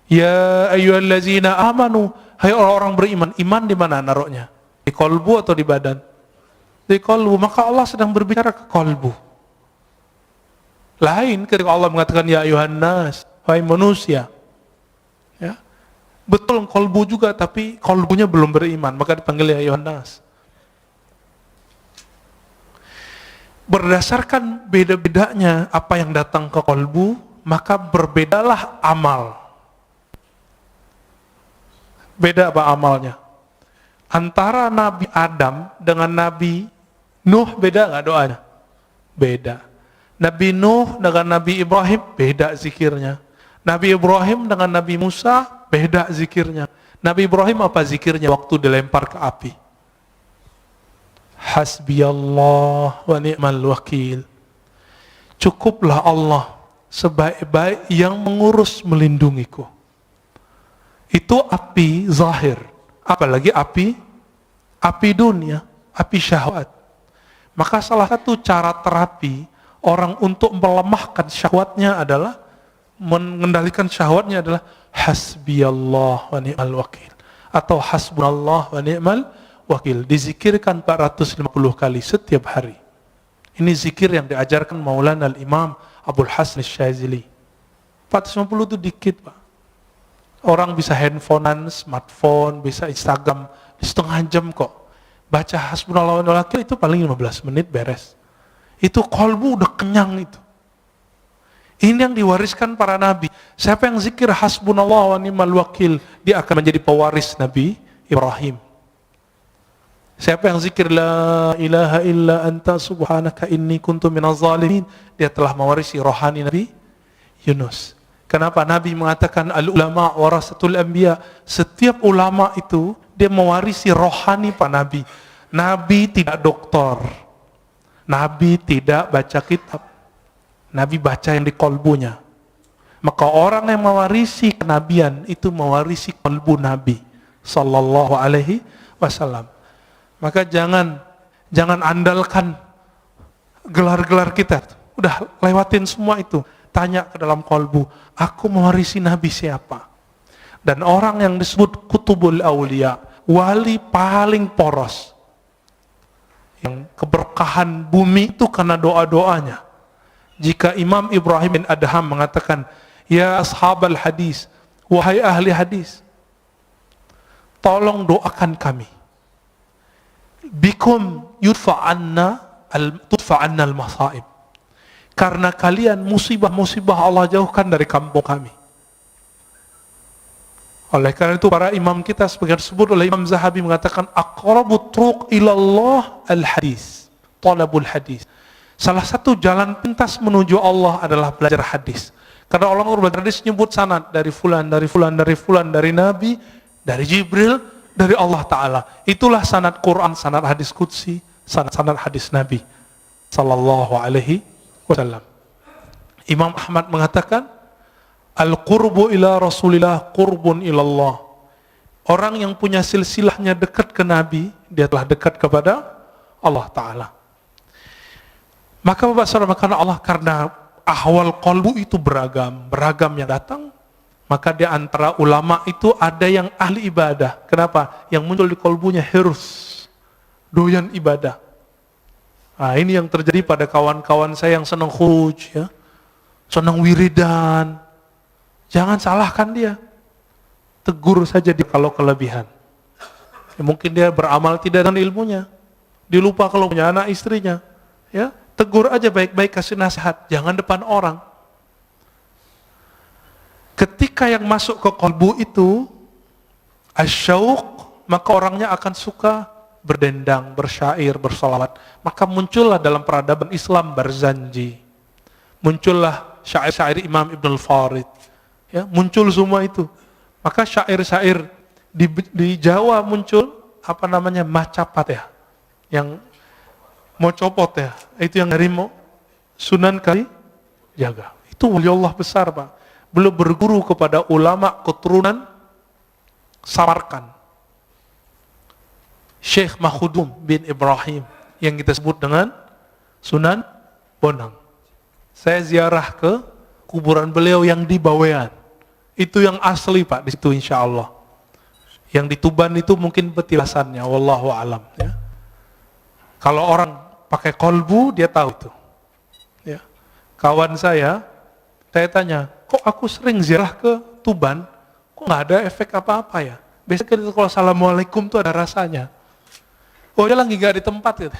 ya ayyuhallazina amanu, hai orang-orang beriman, iman di mana naruhnya? Di qalbu atau di badan? Di qalbu. Maka Allah sedang berbicara ke qalbu. Lain ketika Allah mengatakan ya ayyuhan nas, wahai manusia, ya, betul kolbu juga, tapi kolbunya belum beriman, maka dipanggil ya ayyuhan nas. Berdasarkan beda-bedanya apa yang datang ke kolbu, maka berbedalah amal. Beda apa amalnya? Antara Nabi Adam dengan Nabi Nuh beda nggak doanya? Beda. Nabi Nuh dengan Nabi Ibrahim beda zikirnya. Nabi Ibrahim dengan Nabi Musa beda zikirnya. Nabi Ibrahim apa zikirnya waktu dilempar ke api? Hasbiyallah wa ni'mal wakil. Cukuplah Allah sebaik-baik yang mengurus melindungiku. Itu api zahir. Apalagi api dunia, api syahwat. Maka salah satu cara terapi orang untuk melemahkan syahwatnya adalah, mengendalikan syahwatnya adalah hasbiyallah wa ni'mal wakil atau hasbunallah wa ni'mal wakil. Dizikirkan 450 kali setiap hari. Ini zikir yang diajarkan Maulana al-Imam Abdul Hasan Syazili. 450 itu dikit Pak. Orang bisa handphonean, smartphone, bisa Instagram setengah jam kok. Baca hasbunallah wa ni'mal wakil itu paling 15 menit beres. Itu kolbu udah kenyang itu. Ini yang diwariskan para nabi. Siapa yang zikir hasbunallah wa ni'mal wakil, dia akan menjadi pewaris Nabi Ibrahim. Siapa yang zikir la ilaha illa anta subhanaka inni kuntu minaz zalimin, dia telah mewarisi rohani Nabi Yunus. Kenapa Nabi mengatakan al-ulama warasatul anbiya? Setiap ulama itu dia mewarisi rohani para nabi. Nabi tidak doktor. Nabi tidak baca kitab. Nabi baca yang di kolbunya. Maka orang yang mewarisi kenabian itu mewarisi kolbu Nabi sallallahu alaihi wasallam. Maka jangan andalkan gelar-gelar kita. Udah lewatin semua itu. Tanya ke dalam kolbu, aku mewarisi Nabi siapa? Dan orang yang disebut kutubul aulia, wali paling poros, yang keberkahan bumi itu karena doa-doanya. Jika Imam Ibrahim bin Adham mengatakan, ya ashabal hadis, wahai ahli hadis, tolong doakan kami. Bikum tudfa anna al-masaib. Karena kalian musibah-musibah Allah jauhkan dari kampung kami. Oleh karena itu para imam kita sebagian disebut oleh Imam Zahabi mengatakan aqrabut turuq ilallah al-hadis, talabul hadis. Salah satu jalan pintas menuju Allah adalah belajar hadis. Karena Allah belajar hadis nyebut sanad dari fulan, dari fulan, dari fulan, dari Nabi, dari Jibril, dari Allah Ta'ala. Itulah sanad Quran, sanad hadis qudsi, sanad hadis Nabi sallallahu alaihi wasallam. Imam Ahmad mengatakan al-qurbu ila Rasulillah qurbun ilallah. Orang yang punya silsilahnya dekat ke Nabi, dia telah dekat kepada Allah Ta'ala. Maka Bapak Saudara, karena ahwal qalbu itu beragam yang datang, maka di antara ulama itu ada yang ahli ibadah. Kenapa? Yang muncul di qalbunya hirs, doyan ibadah. Nah, ini yang terjadi pada kawan-kawan saya yang senang khuruj, ya, senang wiridan. Jangan salahkan dia, tegur saja dia kalau kelebihan. Ya, mungkin dia beramal tidak dengan ilmunya, dia lupa kalau punya anak istrinya, ya. Tegur aja baik-baik, kasih nasihat, jangan depan orang. Ketika yang masuk ke qalbu itu asyauq, maka orangnya akan suka berdendang, bersyair, bersolawat. Maka muncullah dalam peradaban Islam Barzanji, muncullah syair-syair Imam Ibn al-Farid, ya, muncul semua itu. Maka syair-syair di Jawa muncul Macapat, ya, yang mau copot, ya, itu yang dari Sunan Kalijaga. Itu wali Allah besar, Pak. Beliau berguru kepada ulama keturunan Samarkand, Syekh Mahudum bin Ibrahim, yang kita sebut dengan Sunan Bonang. Saya ziarah ke kuburan beliau yang di Bawean. Itu yang asli, Pak, di situ insya Allah. Yang di Tuban itu mungkin petilasannya, wallahu alam, ya. Kalau orang pakai kolbu, dia tahu itu. Ya. Kawan saya tanya, kok aku sering ziarah ke Tuban, kok nggak ada efek apa-apa ya? Biasanya kalau assalamualaikum tuh ada rasanya. Oh, dia lagi nggak di tempat gitu.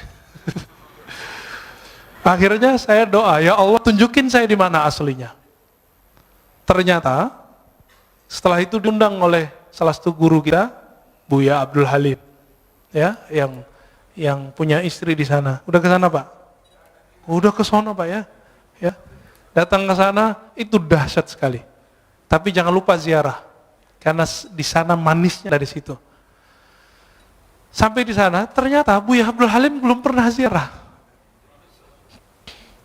Akhirnya saya doa, ya Allah tunjukin saya di mana aslinya. Ternyata setelah itu diundang oleh salah satu guru kita, Buya Abdul Halim, ya, yang punya istri di sana. Udah ke sana, Pak? Udah ke sana, Pak, ya. Ya. Datang ke sana itu dahsyat sekali. Tapi jangan lupa ziarah. Karena di sana manisnya dari situ. Sampai di sana ternyata Buya Abdul Halim belum pernah ziarah.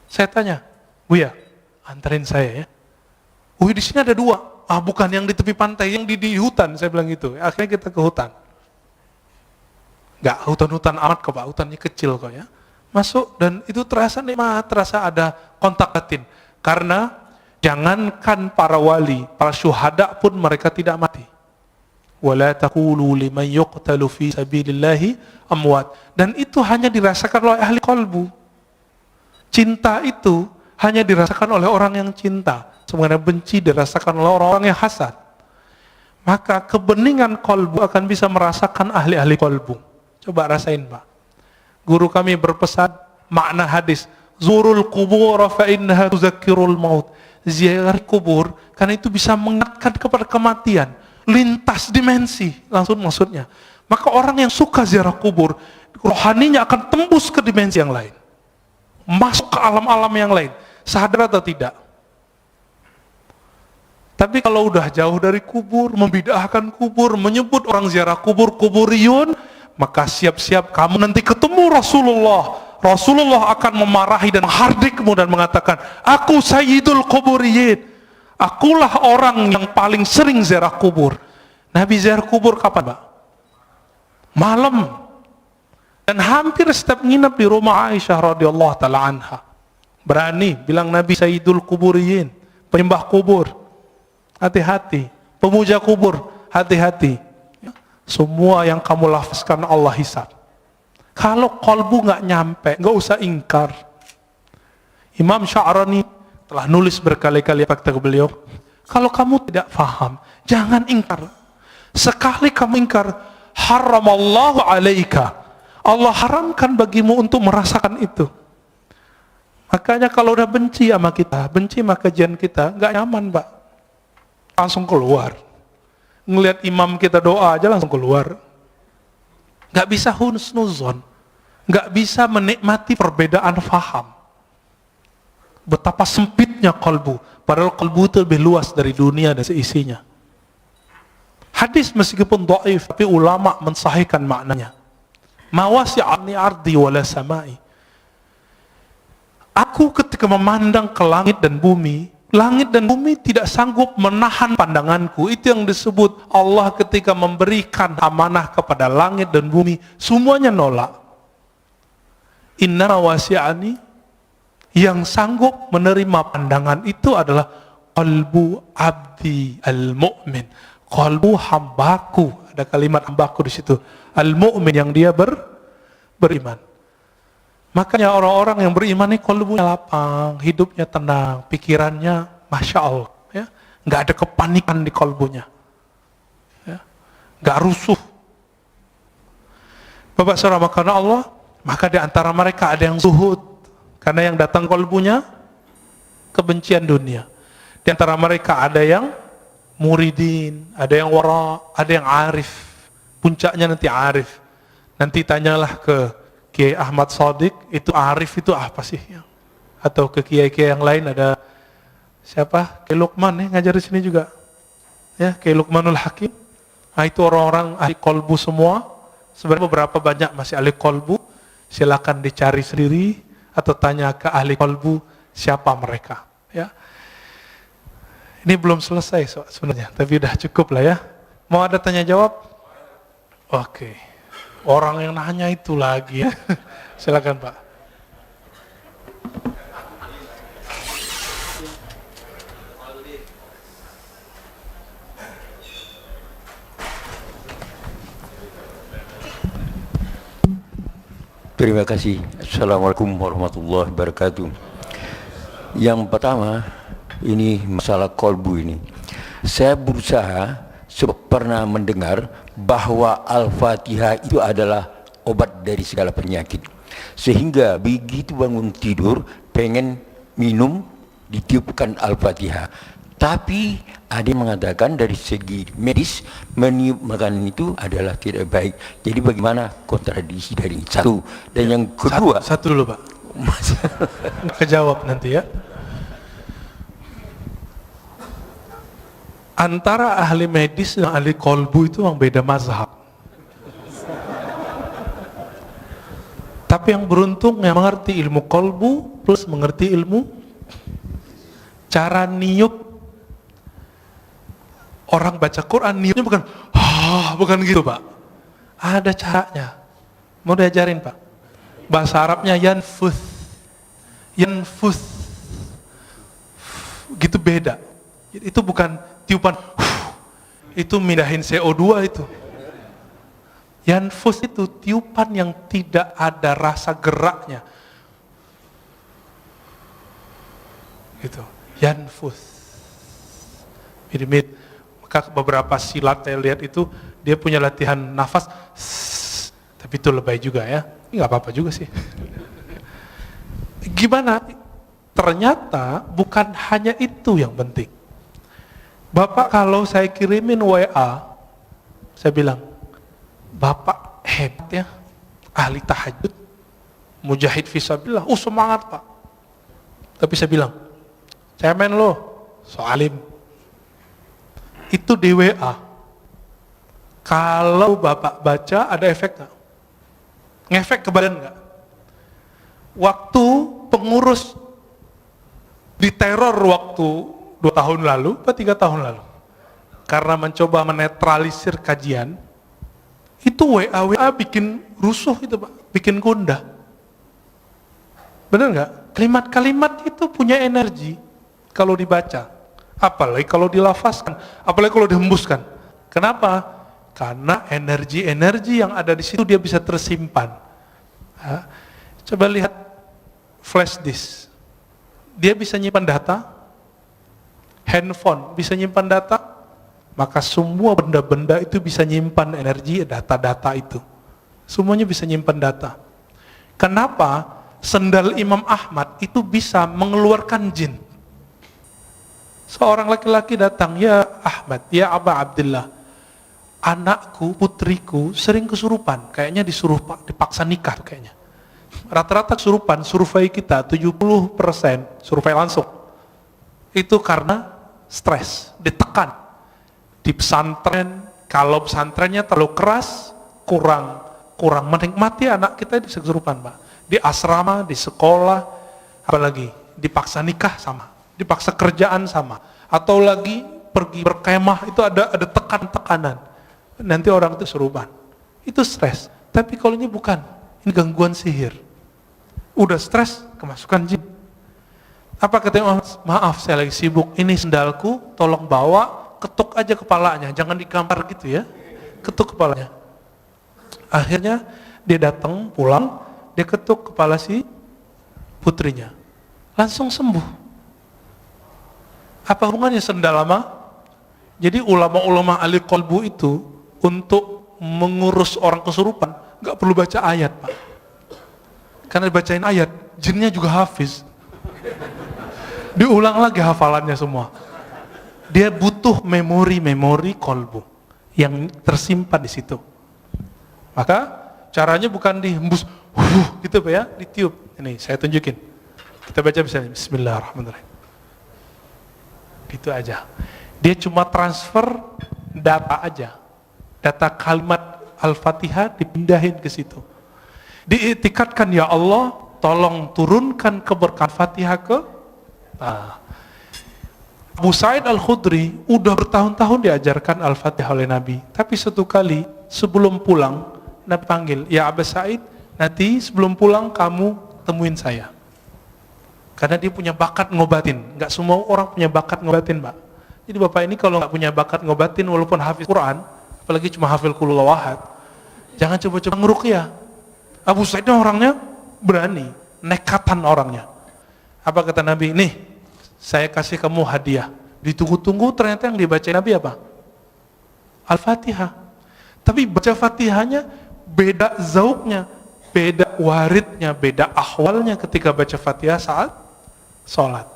Saya tanya, "Buya, anterin saya, ya." Di sini ada 2. Bukan yang di tepi pantai, yang di hutan, saya bilang gitu. Akhirnya kita ke hutan. Enggak hutan-hutan amat kok, Pak, hutannya kecil kok, ya. Masuk dan itu terasa nikmat, terasa ada kontak batin. Karena jangankan para wali, para syuhada pun mereka tidak mati. Wala taqulu liman yuqtalu fi sabilillahi amwat. Dan itu hanya dirasakan oleh ahli qalbu. Cinta itu hanya dirasakan oleh orang yang cinta. Sebenarnya benci dirasakan oleh orang-orang yang hasad. Maka kebeningan qalbu akan bisa merasakan ahli-ahli qalbu. Coba rasain, Pak. Guru kami berpesan makna hadis, zurul kubur fa innaha tuzakkirul maut. Ziarah kubur karena itu bisa mengingatkan kepada kematian, lintas dimensi langsung maksudnya. Maka orang yang suka ziarah kubur, rohaninya akan tembus ke dimensi yang lain, masuk ke alam-alam yang lain, sadar atau tidak. Tapi kalau udah jauh dari kubur, membid'ahkan kubur, menyebut orang ziarah kubur kuburiyun, maka siap-siap kamu nanti ketemu Rasulullah. Rasulullah akan memarahi dan menghaردikmu dan mengatakan, aku sayyidul kuburiyin. Akulah orang yang paling sering ziarah kubur. Nabi ziarah kubur kapan, Pak? Malam. Dan hampir setiap nginep di rumah Aisyah radhiyallahu taala anha. Berani bilang Nabi sayyidul kuburiyin, penyembah kubur. Hati-hati. Pemuja kubur, hati-hati. Semua yang kamu lafazkan Allah hisab. Kalau kolbu nggak nyampe, nggak usah ingkar. Imam Sya'rani telah nulis berkali-kali apa kata beliau, kalau kamu tidak faham, jangan ingkar. Sekali kamu ingkar, haramallahu alaika, Allah haramkan bagimu untuk merasakan itu. Makanya kalau udah benci sama kita, benci sama kajian kita, gak nyaman Pak, langsung keluar. Ngelihat imam kita doa aja langsung keluar. Gak bisa husnuzon, gak bisa menikmati perbedaan faham. Betapa sempitnya kalbu, padahal kalbu itu lebih luas dari dunia dan seisinya. Hadis meskipun dhaif, tapi ulama mensahihkan maknanya. Ma wasi'ani ardi wala samai. Aku ketika memandang ke langit dan bumi tidak sanggup menahan pandanganku. Itu yang disebut Allah ketika memberikan amanah kepada langit dan bumi, semuanya nolak. Inna wasi'ani, yang sanggup menerima pandangan itu adalah qalbu abdi al-mu'min, qalbu hambaku. Ada kalimat hambaku di situ, al-mu'min, yang dia beriman. Makanya orang-orang yang beriman ini qalbunya lapang, hidupnya tenang, pikirannya masya Allah, ya, nggak ada kepanikan di qalbunya, ya, nggak rusuh. Bapak saudara, karena Allah, maka di antara mereka ada yang zuhud. Karena yang datang kalbunya kebencian dunia. Di antara mereka ada yang muridin, ada yang wara, ada yang arif. Puncaknya nanti arif. Nanti tanyalah ke Kiai Ahmad Shadiq, itu arif itu apa sih? Atau ke kiai-kiai yang lain, ada siapa? Kiai Luqman ngajar di sini juga. Ya, Kiai Luqmanul Hakim. Nah, itu orang-orang ahli kalbu semua. Sebenarnya beberapa banyak masih ahli kalbu. Silakan dicari sendiri. Atau tanya ke ahli kalbu siapa mereka, ya. Ini belum selesai sebenarnya, tapi udah cukup lah ya. Mau ada tanya jawab? Oke. Orang yang nanya itu lagi ya. Silakan Pak. Terima kasih. Assalamualaikum warahmatullahi wabarakatuh. Yang pertama, ini masalah kolbu ini. Saya berusaha, pernah mendengar bahwa Al-Fatihah itu adalah obat dari segala penyakit. Sehingga begitu bangun tidur, pengen minum, ditiupkan Al-Fatihah. Tapi ada yang mengatakan dari segi medis meniup makanan itu adalah tidak baik. Jadi bagaimana kontradiksi dari satu? Dan yang kedua, satu dulu Pak. Kejawab nanti ya. Antara ahli medis dan ahli kolbu itu yang beda mazhab. Tapi yang beruntung yang mengerti ilmu kolbu plus mengerti ilmu cara niup. Orang baca Quran niupnya bukan gitu Pak. Ada caranya. Mau diajarin Pak. Bahasa Arabnya yanfuth. Gitu beda. Itu bukan tiupan. Itu mindahin CO2 itu. Yanfuth itu tiupan yang tidak ada rasa geraknya. Gitu. Yanfuth. Mirip. Beberapa silat saya lihat itu dia punya latihan nafas, tapi itu lebay juga ya. Ini nggak apa-apa juga sih. Gimana? Ternyata bukan hanya itu yang penting. Bapak kalau saya kirimin WA, saya bilang, Bapak hebat ya, ahli tahajud, mujahid fisabilillah, semangat Pak. Tapi saya bilang, cemen lo, soalim. Itu di WA. Kalau Bapak baca ada efek nggak? Ngefek ke badan nggak? Waktu pengurus diteror waktu 2 tahun lalu, atau 3 tahun lalu, karena mencoba menetralisir kajian, itu WA bikin rusuh itu Pak, bikin gundah. Benar nggak? Kalimat-kalimat itu punya energi kalau dibaca. Apalagi kalau dilafazkan, apalagi kalau dihembuskan. Kenapa? Karena energi-energi yang ada di situ dia bisa tersimpan. Coba lihat flash disk. dia bisa nyimpan data, handphone bisa nyimpan data, maka semua benda-benda itu bisa nyimpan energi, data-data itu. Semuanya bisa nyimpan data. Kenapa sendal Imam Ahmad itu bisa mengeluarkan jin? Seorang laki-laki datang, ya Ahmad, ya Aba Abdullah, anakku, putriku sering kesurupan, kayaknya dipaksa nikah kayaknya. Rata-rata kesurupan, survei kita 70%, survei langsung, itu karena stres, ditekan. Di pesantren, kalau pesantrennya terlalu keras, kurang menikmati anak kita bisa kesurupan, Pak. Di asrama, di sekolah, apalagi dipaksa nikah sama, dipaksa kerjaan sama, atau lagi pergi berkemah itu ada tekanan, nanti orang itu kesurupan. Itu stres. Tapi kalau ini bukan, ini gangguan sihir. Udah stres, kemasukan jin. Apa katanya? Maaf, saya lagi sibuk. Ini sendalku, tolong bawa, ketuk aja kepalanya, jangan digampar gitu ya. Ketuk kepalanya. Akhirnya dia datang, pulang, dia ketuk kepala si putrinya. Langsung sembuh. Apa hubungannya sendal lama? Jadi ulama-ulama ahli qalbu itu untuk mengurus orang kesurupan nggak perlu baca ayat, Pak. Karena dibacain ayat, jinnya juga hafiz. Diulang lagi hafalannya semua. Dia butuh memori qalbu yang tersimpan di situ. Maka caranya bukan dihembus gitu Pak ya, ditiup. Ini saya tunjukin. Kita baca misalnya Bismillahirrahmanirrahim. Gitu aja. Dia cuma transfer data aja. Data kalimat Al-Fatihah dipindahin ke situ. Diiktikadkan, ya Allah, tolong turunkan keberkahan Fatihah ke Abu Sa'id Al-Khudri udah bertahun-tahun diajarkan Al-Fatihah oleh Nabi. Tapi satu kali sebelum pulang Nabi panggil, ya Abu Sa'id, nanti sebelum pulang kamu temuin saya. Karena dia punya bakat ngobatin. Gak semua orang punya bakat ngobatin, Pak. Jadi Bapak ini kalau gak punya bakat ngobatin, walaupun hafiz Quran, apalagi cuma hafil qul huwallahu ahad, jangan coba-coba ngeruqyah. Abu Sa'id orangnya berani, nekatan orangnya. Apa kata Nabi? Nih, saya kasih kamu hadiah. Ditunggu-tunggu, ternyata yang dibaca Nabi apa? Al-Fatihah. Tapi baca Fatihahnya beda zauknya, beda waridnya, beda ahwalnya ketika baca Fatihah saat sholat.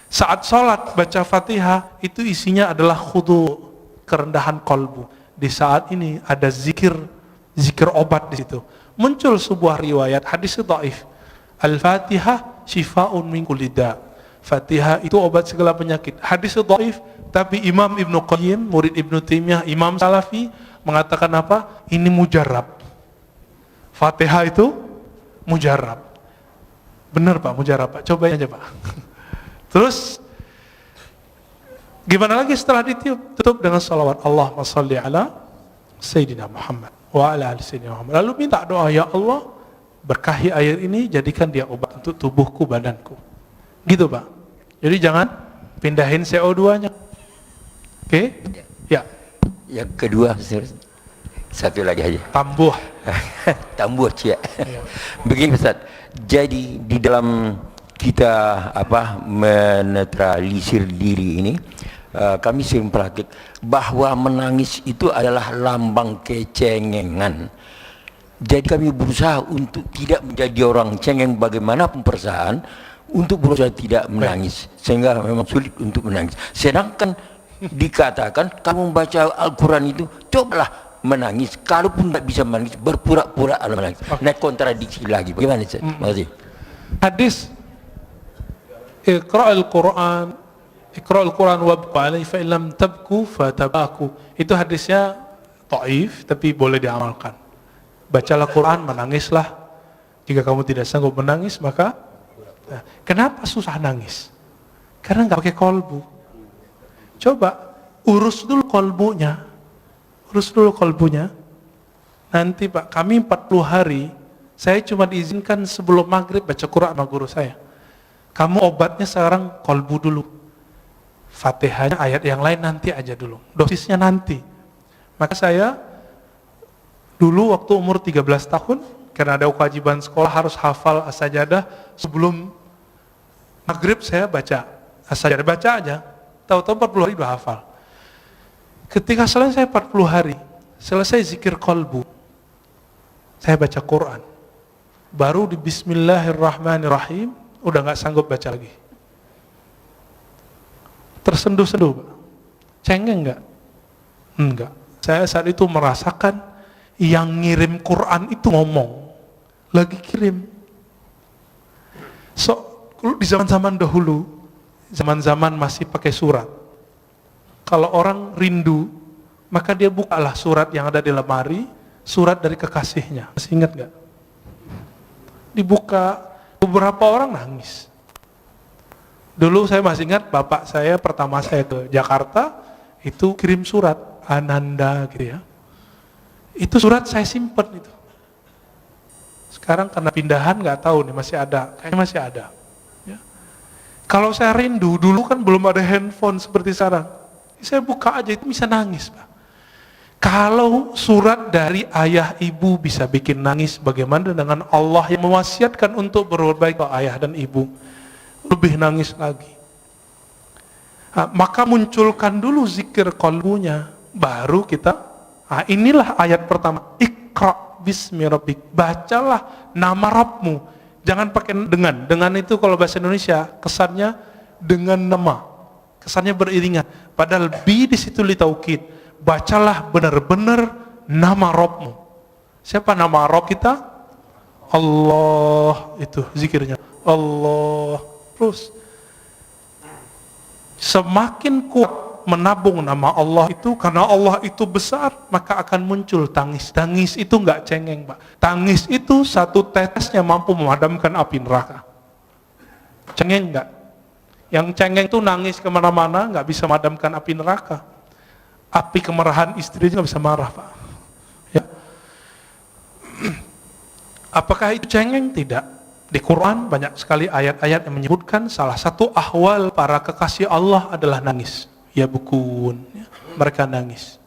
Saat sholat baca Fatihah itu isinya adalah khudu, kerendahan kolbu. Di saat ini ada zikir obat di situ. Muncul sebuah riwayat hadis dhaif. Al-Fatihah shifaun min kulli da. Fatihah itu obat segala penyakit. Hadis dhaif, tapi Imam Ibnu Qayyim, murid Ibnu Taimiyah, Imam Salafi mengatakan apa? Ini mujarab. Fatihah itu mujarab. Benar Pak, mujarab Pak. Cobain aja Pak. Terus gimana lagi setelah ditiup? Tutup dengan salawat Allahumma shalli ala Sayyidina Muhammad wa ala ali Sayyidina Muhammad. Lalu minta doa, ya Allah, berkahi air ini, jadikan dia obat untuk tubuhku, badanku. Gitu Pak. Jadi jangan pindahin CO2-nya. Oke? Ya. Yang kedua, satu lagi aja. Tambuh. Tambuh, Cia. Begini Ustaz. Jadi di dalam kita menetralisir diri ini, kami sering praktik bahwa menangis itu adalah lambang kecengengan. Jadi kami berusaha untuk tidak menjadi orang cengeng bagaimanapun perasaan, untuk berusaha tidak menangis, sehingga memang sulit untuk menangis. Sedangkan dikatakan kamu membaca Al-Quran itu cobalah menangis, kalaupun tidak bisa menangis berpura-pura menangis. Nah, kontradiksi lagi. Bagaimana Ustaz? Makasih. Hadis Iqra'ul Quran wabqa alaihi fa illam tabku fatabaku. Itu hadisnya dhaif tapi boleh diamalkan. Bacalah Quran, menangislah. Jika kamu tidak sanggup menangis, maka kenapa susah nangis? Karena nggak pakai kolbu. Coba urus dulu kolbunya. Nanti Pak, kami 40 hari, saya cuma diizinkan sebelum maghrib baca Quran sama guru saya. Kamu obatnya sekarang kolbu dulu. Fatihahnya ayat yang lain nanti aja dulu. Dosisnya nanti. Maka saya dulu waktu umur 13 tahun, karena ada kewajiban sekolah harus hafal as-sajadah sebelum Maghrib saya baca, saja baca aja, tahu-tahu 40 hari udah hafal. Ketika selesai 40 hari, selesai zikir qalbu, saya baca Quran. Baru di Bismillahirrahmanirrahim, udah gak sanggup baca lagi. Tersenduh-senduh, Pak. Cengeng gak? Enggak. Saya saat itu merasakan yang ngirim Quran itu ngomong, lagi kirim. So, di zaman-zaman dahulu, zaman-zaman masih pakai surat. Kalau orang rindu, maka dia bukalah surat yang ada di lemari, surat dari kekasihnya. Masih ingat gak? Dibuka, beberapa orang nangis. Dulu saya masih ingat bapak saya pertama saya ke Jakarta, itu kirim surat, Ananda gitu ya. Itu surat saya simpen itu. Sekarang karena pindahan nggak tahu nih masih ada, kayaknya masih ada. Ya. Kalau saya rindu, dulu kan belum ada handphone seperti sekarang. Saya buka aja itu bisa nangis, Pak. Kalau surat dari ayah ibu bisa bikin nangis, bagaimana dengan Allah yang mewasiatkan untuk berbuat baik ke ayah dan ibu? Lebih nangis lagi. Nah, maka munculkan dulu zikir qalbunya, baru kita, inilah ayat pertama, Iqra bismi rabbik, bacalah nama Rabbmu. Jangan pakai dengan itu kalau bahasa Indonesia kesannya dengan nama, kesannya beriringan. Padahal bi di situ li taukid, bacalah benar-benar nama Rabbmu. Siapa nama Rabb kita? Allah, itu zikirnya. Allah. Terus semakin kuat menabung nama Allah itu, karena Allah itu besar, maka akan muncul tangis. Tangis itu enggak cengeng, Pak. Tangis itu satu tetesnya mampu memadamkan api neraka. Cengeng enggak? Yang cengeng itu nangis kemana-mana, enggak bisa memadamkan api neraka. Api kemarahan istri juga bisa marah, Pak. Ya. Apakah itu cengeng? Tidak. Di Quran banyak sekali ayat-ayat yang menyebutkan salah satu ahwal para kekasih Allah adalah nangis. Ya bukun, ya, mereka nangis.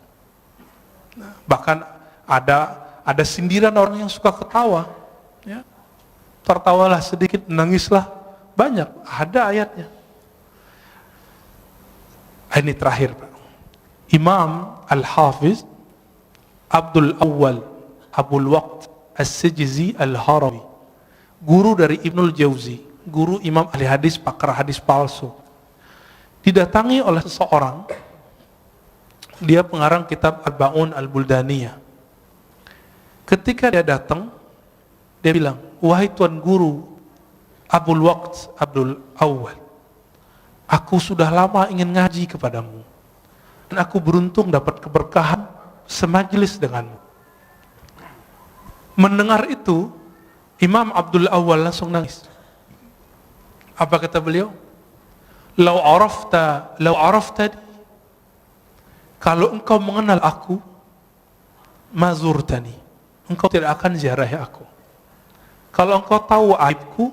Nah, bahkan ada sindiran orang yang suka ketawa. Ya. Tertawalah sedikit, nangislah banyak. Ada ayatnya. Ini terakhir, Pak. Imam Al-Hafiz Abdul Awwal Abul Waqt As-Sijzi Al-Harawi, guru dari Ibnul Jauzi, guru imam ahli hadis, pakar hadis palsu, didatangi oleh seseorang. Dia pengarang kitab Arba'un Al-Buldaniyah. Ketika dia datang, dia bilang, wahai tuan guru Abul Waqt Abdul Awwal, aku sudah lama ingin ngaji kepadamu, dan aku beruntung dapat keberkahan semajlis denganmu. Mendengar itu, Imam Abdul Awwal langsung nangis. Apa kata beliau? Lau arafta, kalau engkau mengenal aku, mazurtani, engkau tidak akan ziarahi aku. Kalau engkau tahu aibku,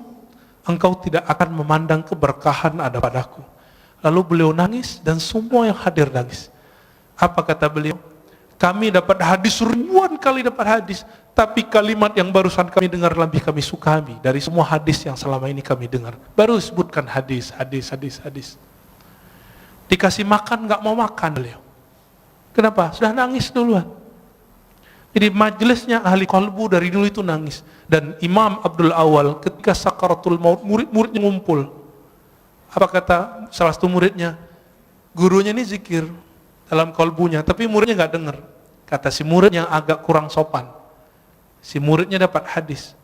engkau tidak akan memandang keberkahan ada padaku. Lalu beliau nangis dan semua yang hadir nangis. Apa kata beliau? Kami dapat hadis, ribuan kali dapat hadis, tapi kalimat yang barusan kami dengar lebih kami suka dari semua hadis yang selama ini kami dengar. Baru sebutkan hadis. Dikasih makan nggak mau makan beliau. Kenapa? Sudah nangis duluan. Jadi majelisnya ahli qalbu dari dulu itu nangis. Dan Imam Abdul Awwal ketika sakaratul maut, murid-muridnya ngumpul. Apa kata salah satu muridnya? Gurunya ini zikir dalam kalbunya, tapi muridnya nggak dengar. Kata si murid yang agak kurang sopan, si muridnya dapat hadis,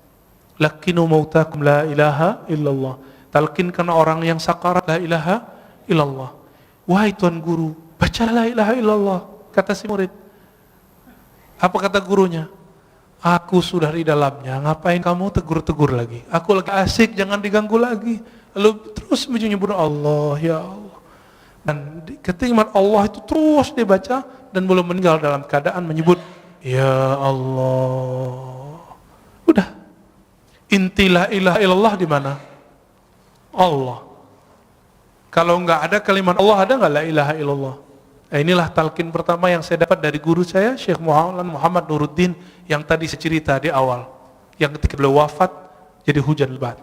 lakinu mautakum la ilaha illallah, talkinkan orang yang sakarat la ilaha illallah. Wahai tuan guru, baca la ilaha illallah, kata si murid. Apa kata gurunya? Aku sudah di dalamnya, ngapain kamu tegur-tegur lagi? Aku lagi asik, jangan diganggu lagi. Lalu terus menyebut Allah, ya Allah. Dan ketika Allah itu terus dibaca dan belum meninggal dalam keadaan menyebut ya Allah. Udah. Inti la ilaha illallah di mana? Allah. Kalau enggak ada kalimat Allah, ada enggak la ilaha illallah? Nah, inilah talqin pertama yang saya dapat dari guru saya, Syekh Muhammad Nuruddin, yang tadi saya cerita di awal. Yang ketika beliau wafat jadi hujan lebat.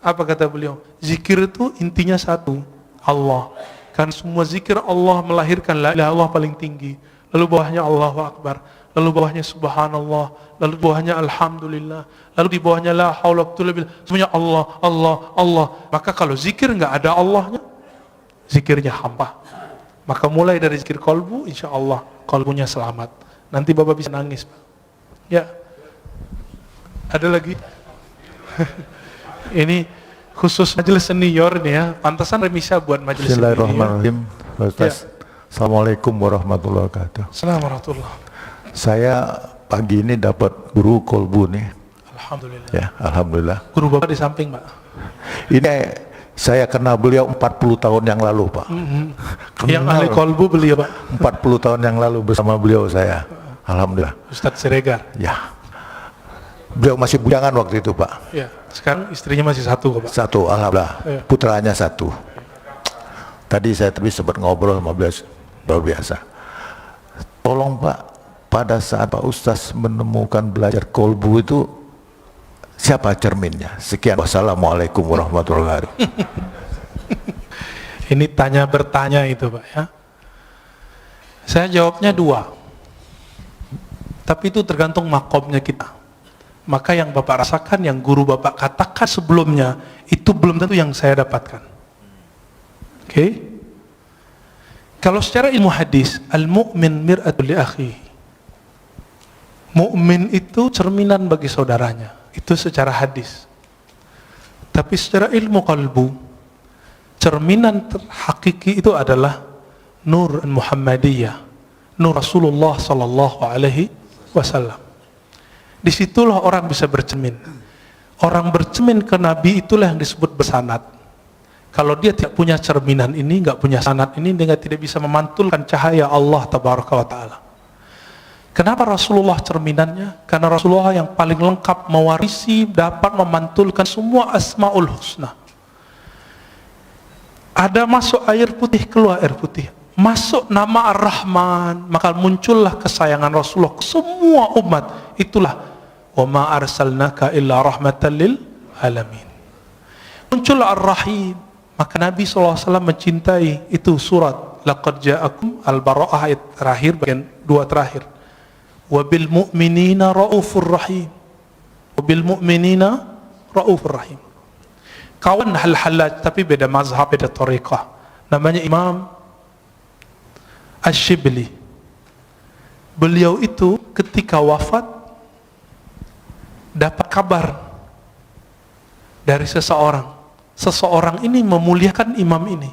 Apa kata beliau? Zikir itu intinya satu, Allah. Kan semua zikir Allah melahirkan la ilaha illallah paling tinggi. Lalu bawahnya Allahu Akbar. Lalu bawahnya Subhanallah. Lalu bawahnya Alhamdulillah. Lalu di bawahnya la haula wa quwwata illa billah. Semuanya Allah, Allah, Allah. Maka kalau zikir nggak ada Allahnya, zikirnya hampa. Maka mulai dari zikir kolbu, insya Allah kolbunya selamat. Nanti Bapak bisa nangis, Pak. Ya. Ada lagi? Ini khusus majelis senior nih ya. Pantasan remisa buat majelis senior. Bismillahirrahmanirrahim. Ustaz. Assalamualaikum warahmatullahi wabarakatuh. Assalamualaikum warahmatullahi. Saya pagi ini dapat guru kolbu nih. Alhamdulillah. Ya, alhamdulillah. Guru Bapak di samping, Pak. Ini saya kenal beliau 40 tahun yang lalu, Pak. Yang ahli kolbu beliau, Pak. 40 tahun yang lalu bersama beliau saya. Alhamdulillah. Ustadz Siregar. Ya. Beliau masih bujangan waktu itu, Pak. Ya. Sekarang istrinya masih satu, Pak. Satu, alhamdulillah. Ya. Putranya satu. Tadi saya sempat ngobrol sama beliau, luar biasa. Tolong Pak, pada saat Pak Ustaz menemukan belajar kolbu itu, siapa cerminnya? Sekian. Wassalamualaikum warahmatullahi wabarakatuh. Ini tanya bertanya itu, Pak ya. Saya jawabnya dua. Tapi itu tergantung makomnya kita. Maka yang Bapak rasakan, yang guru Bapak katakan sebelumnya, itu belum tentu yang saya dapatkan. Oke? Kalau secara ilmu hadis, al-mu'min mir'atul li akhihi. Mu'min itu cerminan bagi saudaranya. Itu secara hadis. Tapi secara ilmu kalbu, cerminan hakiki itu adalah nur Muhammadiyah, nur Rasulullah sallallahu alaihi wasallam. Disitulah orang bisa bercermin. Orang bercermin ke Nabi itulah yang disebut bersanad. Kalau dia tidak punya cerminan ini, nggak punya sanad ini, dia tidak bisa memantulkan cahaya Allah tabaraka wa ta'ala. Kenapa Rasulullah cerminannya? Karena Rasulullah yang paling lengkap mewarisi, dapat memantulkan semua asmaul husna. Ada masuk air putih, keluar air putih. Masuk nama Ar-Rahman, maka muncullah kesayangan Rasulullah ke semua umat. Itulah wa ma arsalnaka illa rahmatan lil alamin. Muncullah Ar-Rahim, maka Nabi SAW mencintai. Itu surat laqad ja'akum Al-Bara'ah ayat terakhir, bagian 2 terakhir. Wabil mu'minina ra'ufur rahim. Wabil mu'minina ra'ufur rahim. Kawan hal-halaj, tapi beda mazhab, beda tariqah. Namanya Imam Ash-Shibli. Beliau itu ketika wafat dapat kabar dari seseorang. Seseorang ini memuliakan imam ini.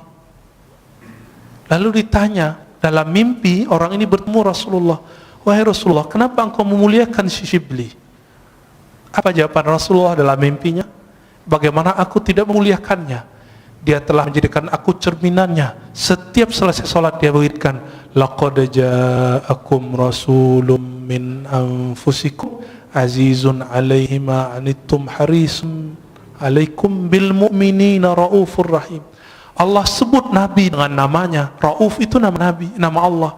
Lalu ditanya, dalam mimpi orang ini bertemu Rasulullah. Wahai Rasulullah, kenapa engkau memuliakan si Shibli? Apa jawaban Rasulullah dalam mimpinya? Bagaimana aku tidak memuliakannya? Dia telah menjadikan aku cerminannya. Setiap selesai sholat dia berikan, laqad ja'akum rasulun min anfusikum azizun alaihi ma anittum harisun alaikum bil mu'minina raufur rahim. Allah sebut Nabi dengan namanya. Rauf itu nama Nabi, nama Allah.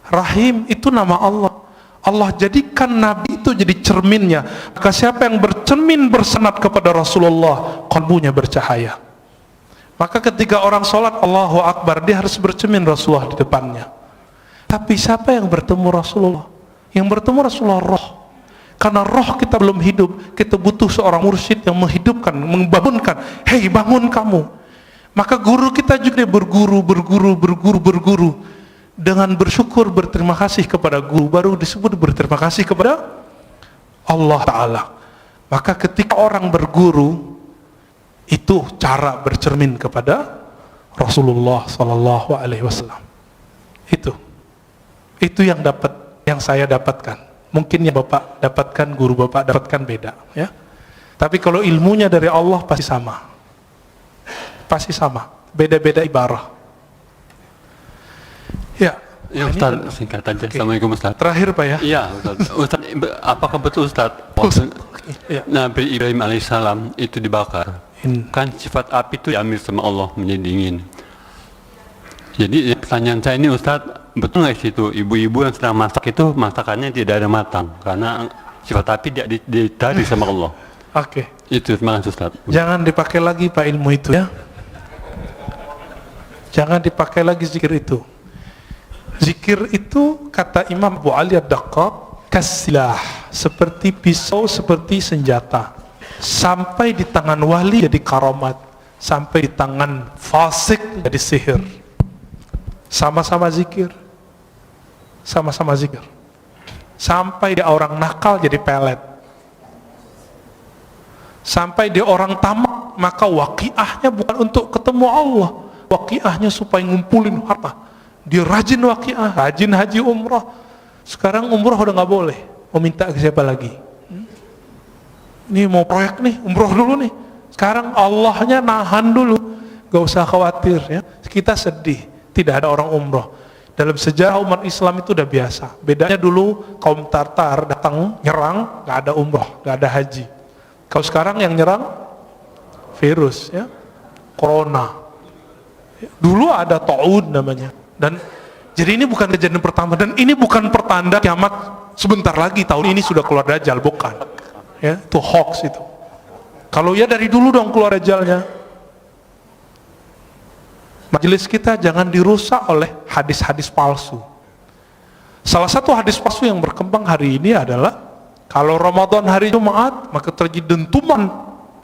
Rahim itu nama Allah. Allah jadikan Nabi itu jadi cerminnya. Maka siapa yang bercermin bersenat kepada Rasulullah, kalbunya bercahaya. Maka ketika orang sholat Allahu Akbar, dia harus bercermin Rasulullah di depannya. Tapi siapa yang bertemu Rasulullah? Yang bertemu Rasulullah roh. Karena roh kita belum hidup, kita butuh seorang mursyid yang menghidupkan, membangunkan. Hei, bangun kamu. Maka guru kita juga berguru dengan bersyukur, berterima kasih kepada guru, baru disebut berterima kasih kepada Allah Ta'ala. Maka ketika orang berguru, itu cara bercermin kepada Rasulullah Sallallahu Alaihi Wasallam. Itu yang saya dapatkan. Mungkin yang Bapak dapatkan, guru Bapak dapatkan beda, ya. Tapi kalau ilmunya dari Allah pasti sama. Pasti sama. Beda-beda ibarah. Ya. Ya Ustaz, singkat aja. Okay. Assalamualaikum Ustaz. Terakhir Pak ya. Iya Ustaz. Ustaz, apakah betul Ustaz? Ya. Nabi Ibrahim alaihissalam itu dibakar. Kan sifat api itu diambil sama Allah menjadi dingin. Jadi pertanyaan saya ini Ustaz, betul nggak sih itu ibu-ibu yang sedang masak itu masakannya tidak ada matang karena sifat api ditarik sama Allah. Oke. Itu terima kasih Ustaz. Jangan dipakai lagi Pak ilmu itu ya. Jangan dipakai lagi zikir itu. Zikir itu kata Imam Abu Ali Ad-Daqqaq kasilah, seperti pisau, seperti senjata. Sampai di tangan wali jadi karamat, sampai di tangan fasik jadi sihir. Sama-sama zikir. Sama-sama zikir. Sampai di orang nakal jadi pelet. Sampai di orang tamak, maka waqiahnya bukan untuk ketemu Allah, waqiahnya supaya ngumpulin harta. Dia rajin waqiah, rajin haji umrah. Sekarang umrah udah nggak boleh. Mau minta ke siapa lagi? Ini mau proyek nih, umrah dulu nih. Sekarang Allahnya nahan dulu, gak usah khawatir ya. Kita sedih, tidak ada orang umrah. Dalam sejarah umat Islam itu udah biasa. Bedanya dulu kaum Tartar datang nyerang, gak ada umrah, gak ada haji. Kalau sekarang yang nyerang virus ya, corona. Dulu ada ta'ud namanya. Dan jadi ini bukan kejadian pertama, dan ini bukan pertanda kiamat sebentar lagi, tahun ini sudah keluar Dajjal, bukan. Ya, itu hoax itu. Kalau ya dari dulu dong keluar Dajjalnya. Majelis kita jangan dirusak oleh hadis-hadis palsu. Salah satu hadis palsu yang berkembang hari ini adalah kalau Ramadan hari Jumat, maka terjadi dentuman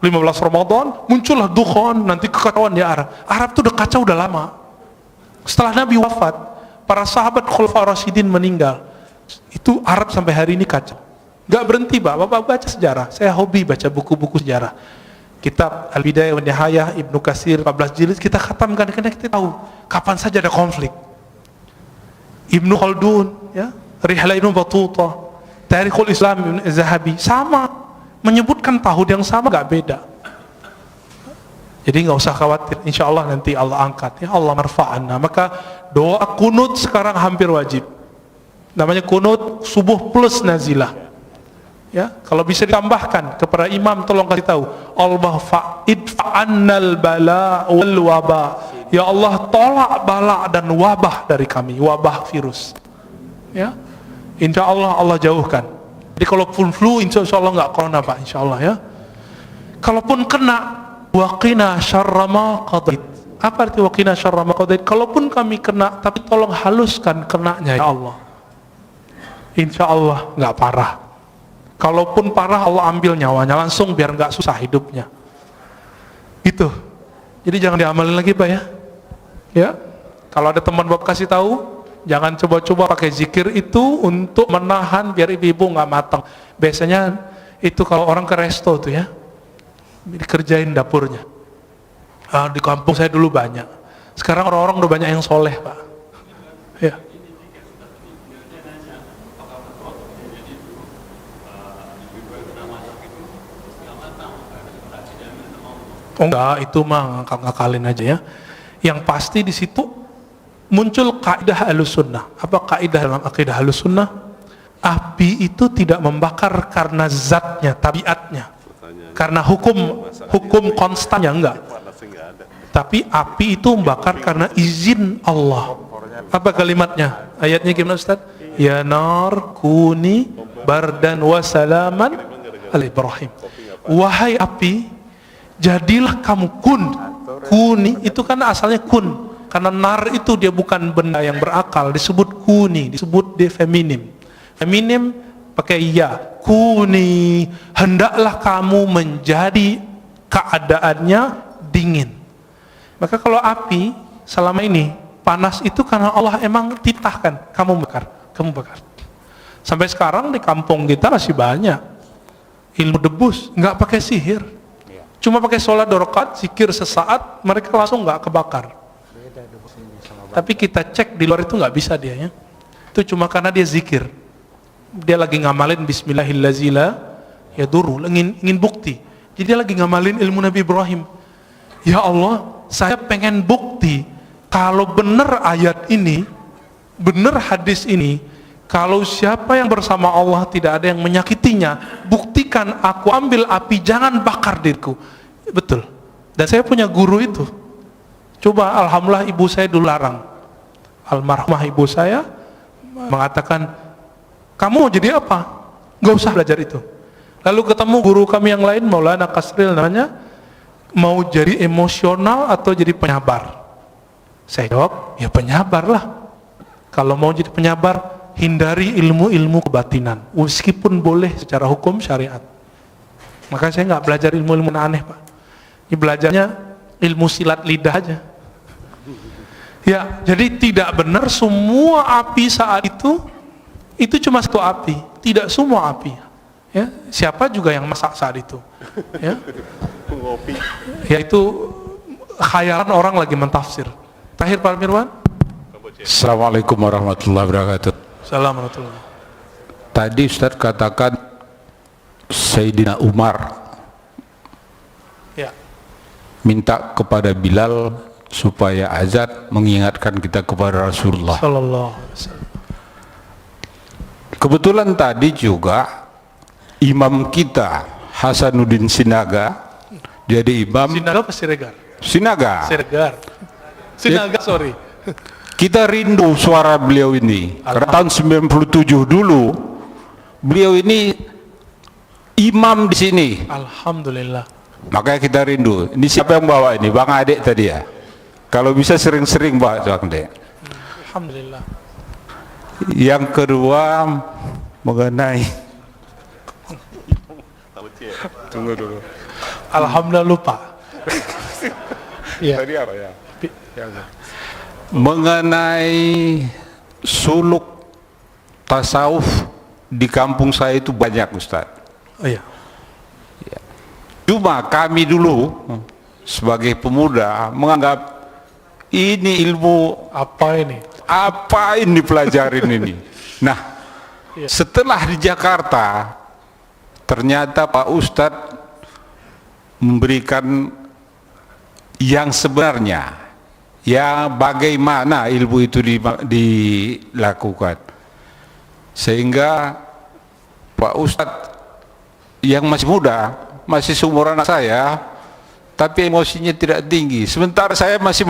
15 Ramadan, muncullah dukhan, nanti kekacauan di Arab. Arab itu udah kacau udah lama. Setelah Nabi wafat, para sahabat Khulafaur Rasyidin meninggal. Itu Arab sampai hari ini kacau. Gak berhenti Bapak baca sejarah. Saya hobi baca buku-buku sejarah. Kitab Al-Bidayah wa Nihayah Ibnu Katsir 14 jilid kita khatamkan karena kita tahu kapan saja ada konflik. Ibnu Khaldun ya, Rihlah Ibnu Battuta, Tarikhul Islam Ibnu Zahabi sama menyebutkan tahun yang sama, gak beda. Jadi gak usah khawatir, insya Allah nanti Allah angkat ya, Allah marfa'anna. Maka doa kunut sekarang hampir wajib. Namanya kunut subuh plus nazilah. Ya, kalau bisa ditambahkan kepada imam, tolong kasih tahu, Allah fa'idfa'annal bala wal waba. Ya Allah, tolak bala dan wabah dari kami, wabah virus. Ya, insya Allah Allah jauhkan. Jadi kalaupun flu, insya Allah nggak corona Pak, insya Allah ya. Kalaupun kena, waqina syarra ma qadait. Apa arti waqina syarra ma qadait? Kalaupun kami kena, tapi tolong haluskan kenanya ya Allah. Insya Allah nggak parah. Kalaupun parah, Allah ambil nyawanya langsung biar nggak susah hidupnya. Itu. Jadi jangan diamalin lagi Pak ya. Ya. Kalau ada teman Bapak kasih tahu, jangan coba-coba pakai zikir itu untuk menahan biar ibu-ibu nggak matang. Biasanya itu kalau orang ke resto tuh ya, dikerjain dapurnya. Di kampung saya dulu banyak. Sekarang orang-orang udah banyak yang soleh Pak. Ya. Oh enggak, itu mah ngakalin aja ya. Yang pasti di situ muncul kaidah Ahlussunnah. Apa kaidah dalam akidah Ahlussunnah? Api itu tidak membakar karena zatnya, tabiatnya. Karena hukum konstannya enggak. Tapi api itu membakar karena izin Allah. Apa kalimatnya? Ayatnya gimana Ustaz? Ya nar kuni bardan wa salaman ala Ibrahim. Wahai api, jadilah kamu kuni itu kan asalnya kun, karena nar itu dia bukan benda yang berakal, disebut kuni, disebut dia feminim pakai ya, kuni, hendaklah kamu menjadi keadaannya dingin. Maka kalau api selama ini panas itu karena Allah emang titahkan kamu bakar. Sampai sekarang di kampung kita masih banyak ilmu debus, nggak pakai sihir. Cuma pakai sholat 2 rakaat, zikir sesaat, mereka langsung nggak kebakar. Tapi kita cek di luar itu nggak bisa dia ya. Itu cuma karena dia zikir. Dia lagi ngamalin Bismillahirrahmanirrahim, ya duru, ingin bukti. Jadi dia lagi ngamalin ilmu Nabi Ibrahim. Ya Allah, saya pengen bukti kalau benar ayat ini, benar hadis ini, kalau siapa yang bersama Allah tidak ada yang menyakitinya, buktikan aku ambil api, jangan bakar diriku. Betul. Dan saya punya guru itu. Coba alhamdulillah ibu saya dulu larang. Almarhumah ibu saya mengatakan, kamu mau jadi apa? Gak usah belajar itu. Lalu ketemu guru kami yang lain, Maulana Kasril namanya, mau jadi emosional atau jadi penyabar? Saya jawab, ya penyabar lah. Kalau mau jadi penyabar, hindari ilmu-ilmu kebatinan, meskipun boleh secara hukum syariat. Maka saya nggak belajar ilmu-ilmu aneh, Pak. Ini belajarnya ilmu silat lidah aja. Ya, jadi tidak benar semua api saat itu cuma satu api, tidak semua api. Ya, siapa juga yang masak saat itu? Ya, ya itu khayalan orang lagi mentafsir. Tahir Pak Mirwan. Assalamualaikum warahmatullahi wabarakatuh. Assalamualaikum. Tadi Ustaz katakan Sayyidina Umar Ya, minta kepada Bilal supaya azan mengingatkan kita kepada Rasulullah. sallallahu alaihi wasallam. Kebetulan tadi juga imam kita Hasanuddin Sinaga jadi imam Sinaga apa Siregar? Sinaga. Siregar. Sinaga, sorry. Kita rindu suara beliau ini. Karena tahun 97 dulu beliau ini imam di sini. Alhamdulillah. Makanya kita rindu. Ini siapa yang bawa ini? Bang Adek tadi ya. Kalau bisa sering-sering bawa Bang Adek. Alhamdulillah. Yang kedua mengenai tunggu dulu. Alhamdulillah lupa. Iya. Tadi apa ya? Mengenai suluk tasawuf di kampung saya itu banyak Ustaz. Oh iya. Cuma kami dulu sebagai pemuda menganggap ini ilmu Apa ini? apa ini pelajarin ini. Nah, setelah di Jakarta ternyata Pak Ustadz memberikan yang sebenarnya, ya bagaimana ilmu itu dilakukan, sehingga Pak Ustadz yang masih muda, masih seumuran anak saya, tapi emosinya tidak tinggi, sementara saya masih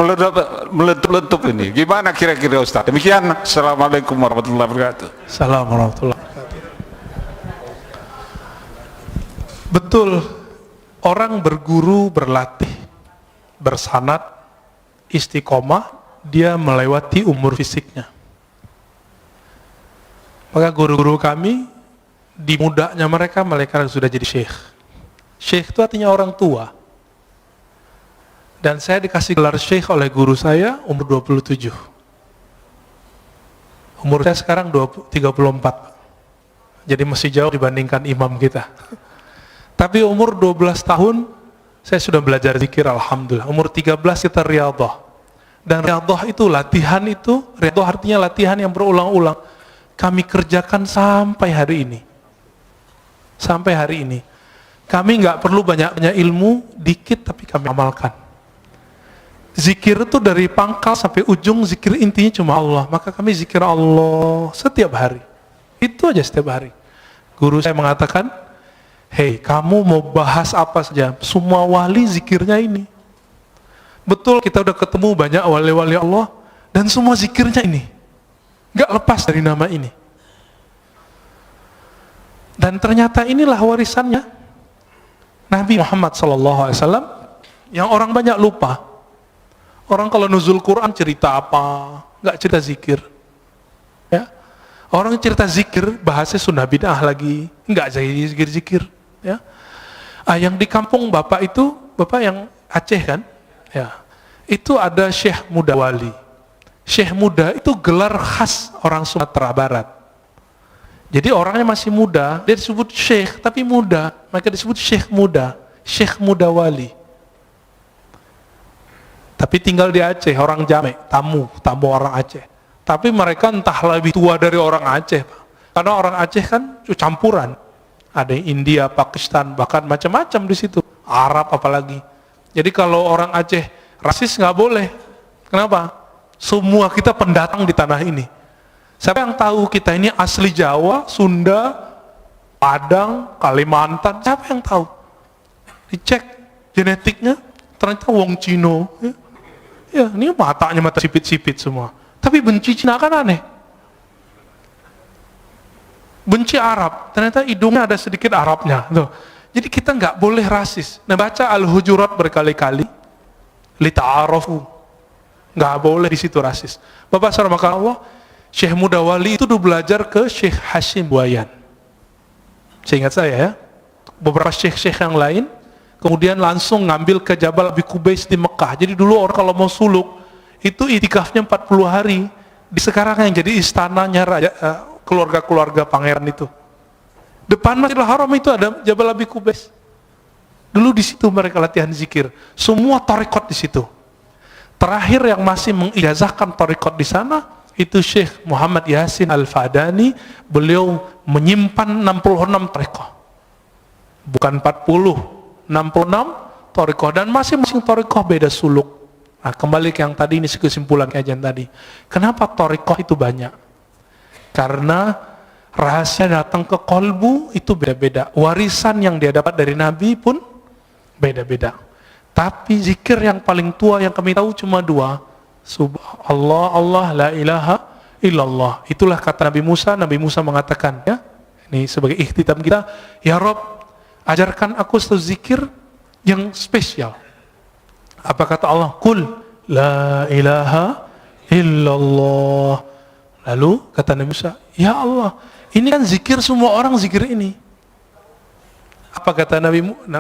meletup ini. Gimana kira-kira Ustaz? Demikian. Assalamualaikum warahmatullahi wabarakatuh. Assalamualaikum warahmatullahi wabarakatuh. Betul, orang berguru, berlatih, bersanad, istiqomah, dia melewati umur fisiknya. Maka guru-guru kami, di mudanya mereka sudah jadi syekh. Syekh itu artinya orang tua. Dan saya dikasih gelar syekh oleh guru saya umur 27. Umur saya sekarang 34. Jadi masih jauh dibandingkan imam kita. Tapi umur 12 tahun saya sudah belajar zikir, alhamdulillah. Umur 13 kita riyadhah. Dan riyadhah itu latihan itu, riyadhah artinya latihan yang berulang-ulang. Kami kerjakan sampai hari ini. Sampai hari ini. Kami nggak perlu banyak-banyak ilmu, dikit tapi kami amalkan. Zikir itu dari pangkal sampai ujung, zikir intinya cuma Allah. Maka kami zikir Allah setiap hari. Itu aja setiap hari. Guru saya mengatakan, hei, kamu mau bahas apa saja, semua wali zikirnya ini. Betul, kita udah ketemu banyak wali-wali Allah, dan semua zikirnya ini. Gak lepas dari nama ini. Dan ternyata inilah warisannya Nabi Muhammad SAW, yang orang banyak lupa. Orang kalau nuzul Quran cerita apa, nggak cerita zikir. Ya, orang cerita zikir bahasnya sunnah bid'ah lagi, nggak jadi zikir-zikir. Ya, yang di kampung bapak itu, bapak yang Aceh kan, ya, itu ada Syekh Muda Wali. Syekh Muda itu gelar khas orang Sumatera Barat. Jadi orangnya masih muda, dia disebut Syekh tapi muda, maka disebut Syekh Muda, Syekh Muda Wali. Tapi tinggal di Aceh, orang Jamek, tamu orang Aceh. Tapi mereka entah lebih tua dari orang Aceh, Pak. Karena orang Aceh kan campuran. Ada yang India, Pakistan, bahkan macam-macam di situ. Arab apalagi. Jadi kalau orang Aceh rasis nggak boleh. Kenapa? Semua kita pendatang di tanah ini. Siapa yang tahu kita ini asli Jawa, Sunda, Padang, Kalimantan? Siapa yang tahu? Dicek genetiknya, ternyata wong Cino. Ya, ini matanya mata sipit-sipit semua. Tapi benci Cina kan aneh. benci Arab, ternyata hidungnya ada sedikit Arabnya. Tuh. Jadi kita nggak boleh rasis. Nah, baca Al-Hujurat berkali-kali, lita'arafu, nggak boleh di situ rasis. Bapak saudara Allah, Syekh Mudawali itu dulu belajar ke Syekh Hashim Buayan. Seingat saya ya, beberapa syekh-syekh yang lain, kemudian langsung ngambil ke Jabal Abi Qubais di Mekah. Jadi dulu orang kalau mau suluk, itu itikafnya 40 hari. Di sekarang yang jadi istananya raja, keluarga-keluarga pangeran itu. Depan Masjidil Haram itu ada Jabal Abi Qubais. Dulu di situ mereka latihan zikir. Semua tarekat di situ. Terakhir yang masih mengijazahkan tarekat di sana itu Syekh Muhammad Yasin Al-Fadani. Beliau menyimpan 66 tarekat. Bukan 40, 66 tarekat, dan masing-masing tarekat beda suluk. Nah, kembali ke yang tadi, ini kesimpulan kajian tadi. Kenapa tarekat itu banyak? Karena rahasia datang ke kolbu itu beda-beda. Warisan yang dia dapat dari Nabi pun beda-beda. Tapi zikir yang paling tua yang kami tahu cuma 2. Subhanallah, Allah, la ilaha illallah. Itulah kata Nabi Musa. Nabi Musa mengatakan, ya, ini sebagai ikhtitam kita, ya Rob, ajarkan aku satu zikir yang spesial. Apa kata Allah? Qul la ilaha illallah. Lalu kata Nabi Musa, ya Allah, ini kan zikir semua orang zikir ini. Apa kata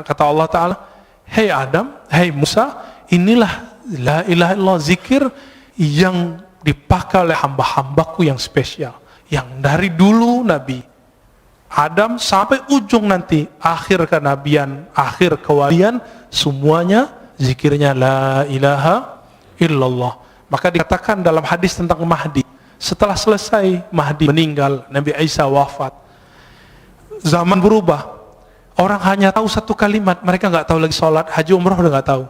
kata Allah Ta'ala? Hei Adam, hei Musa, inilah la ilaha illallah, zikir yang dipakai oleh hamba-hambaku yang spesial. Yang dari dulu Nabi Adam sampai ujung nanti, akhir kenabian, akhir kewalian, semuanya zikirnya la ilaha illallah. Maka dikatakan dalam hadis tentang Mahdi, setelah selesai Mahdi meninggal, Nabi Isa wafat, zaman berubah, orang hanya tahu satu kalimat, mereka nggak tahu lagi sholat, haji, umrah udah nggak tahu.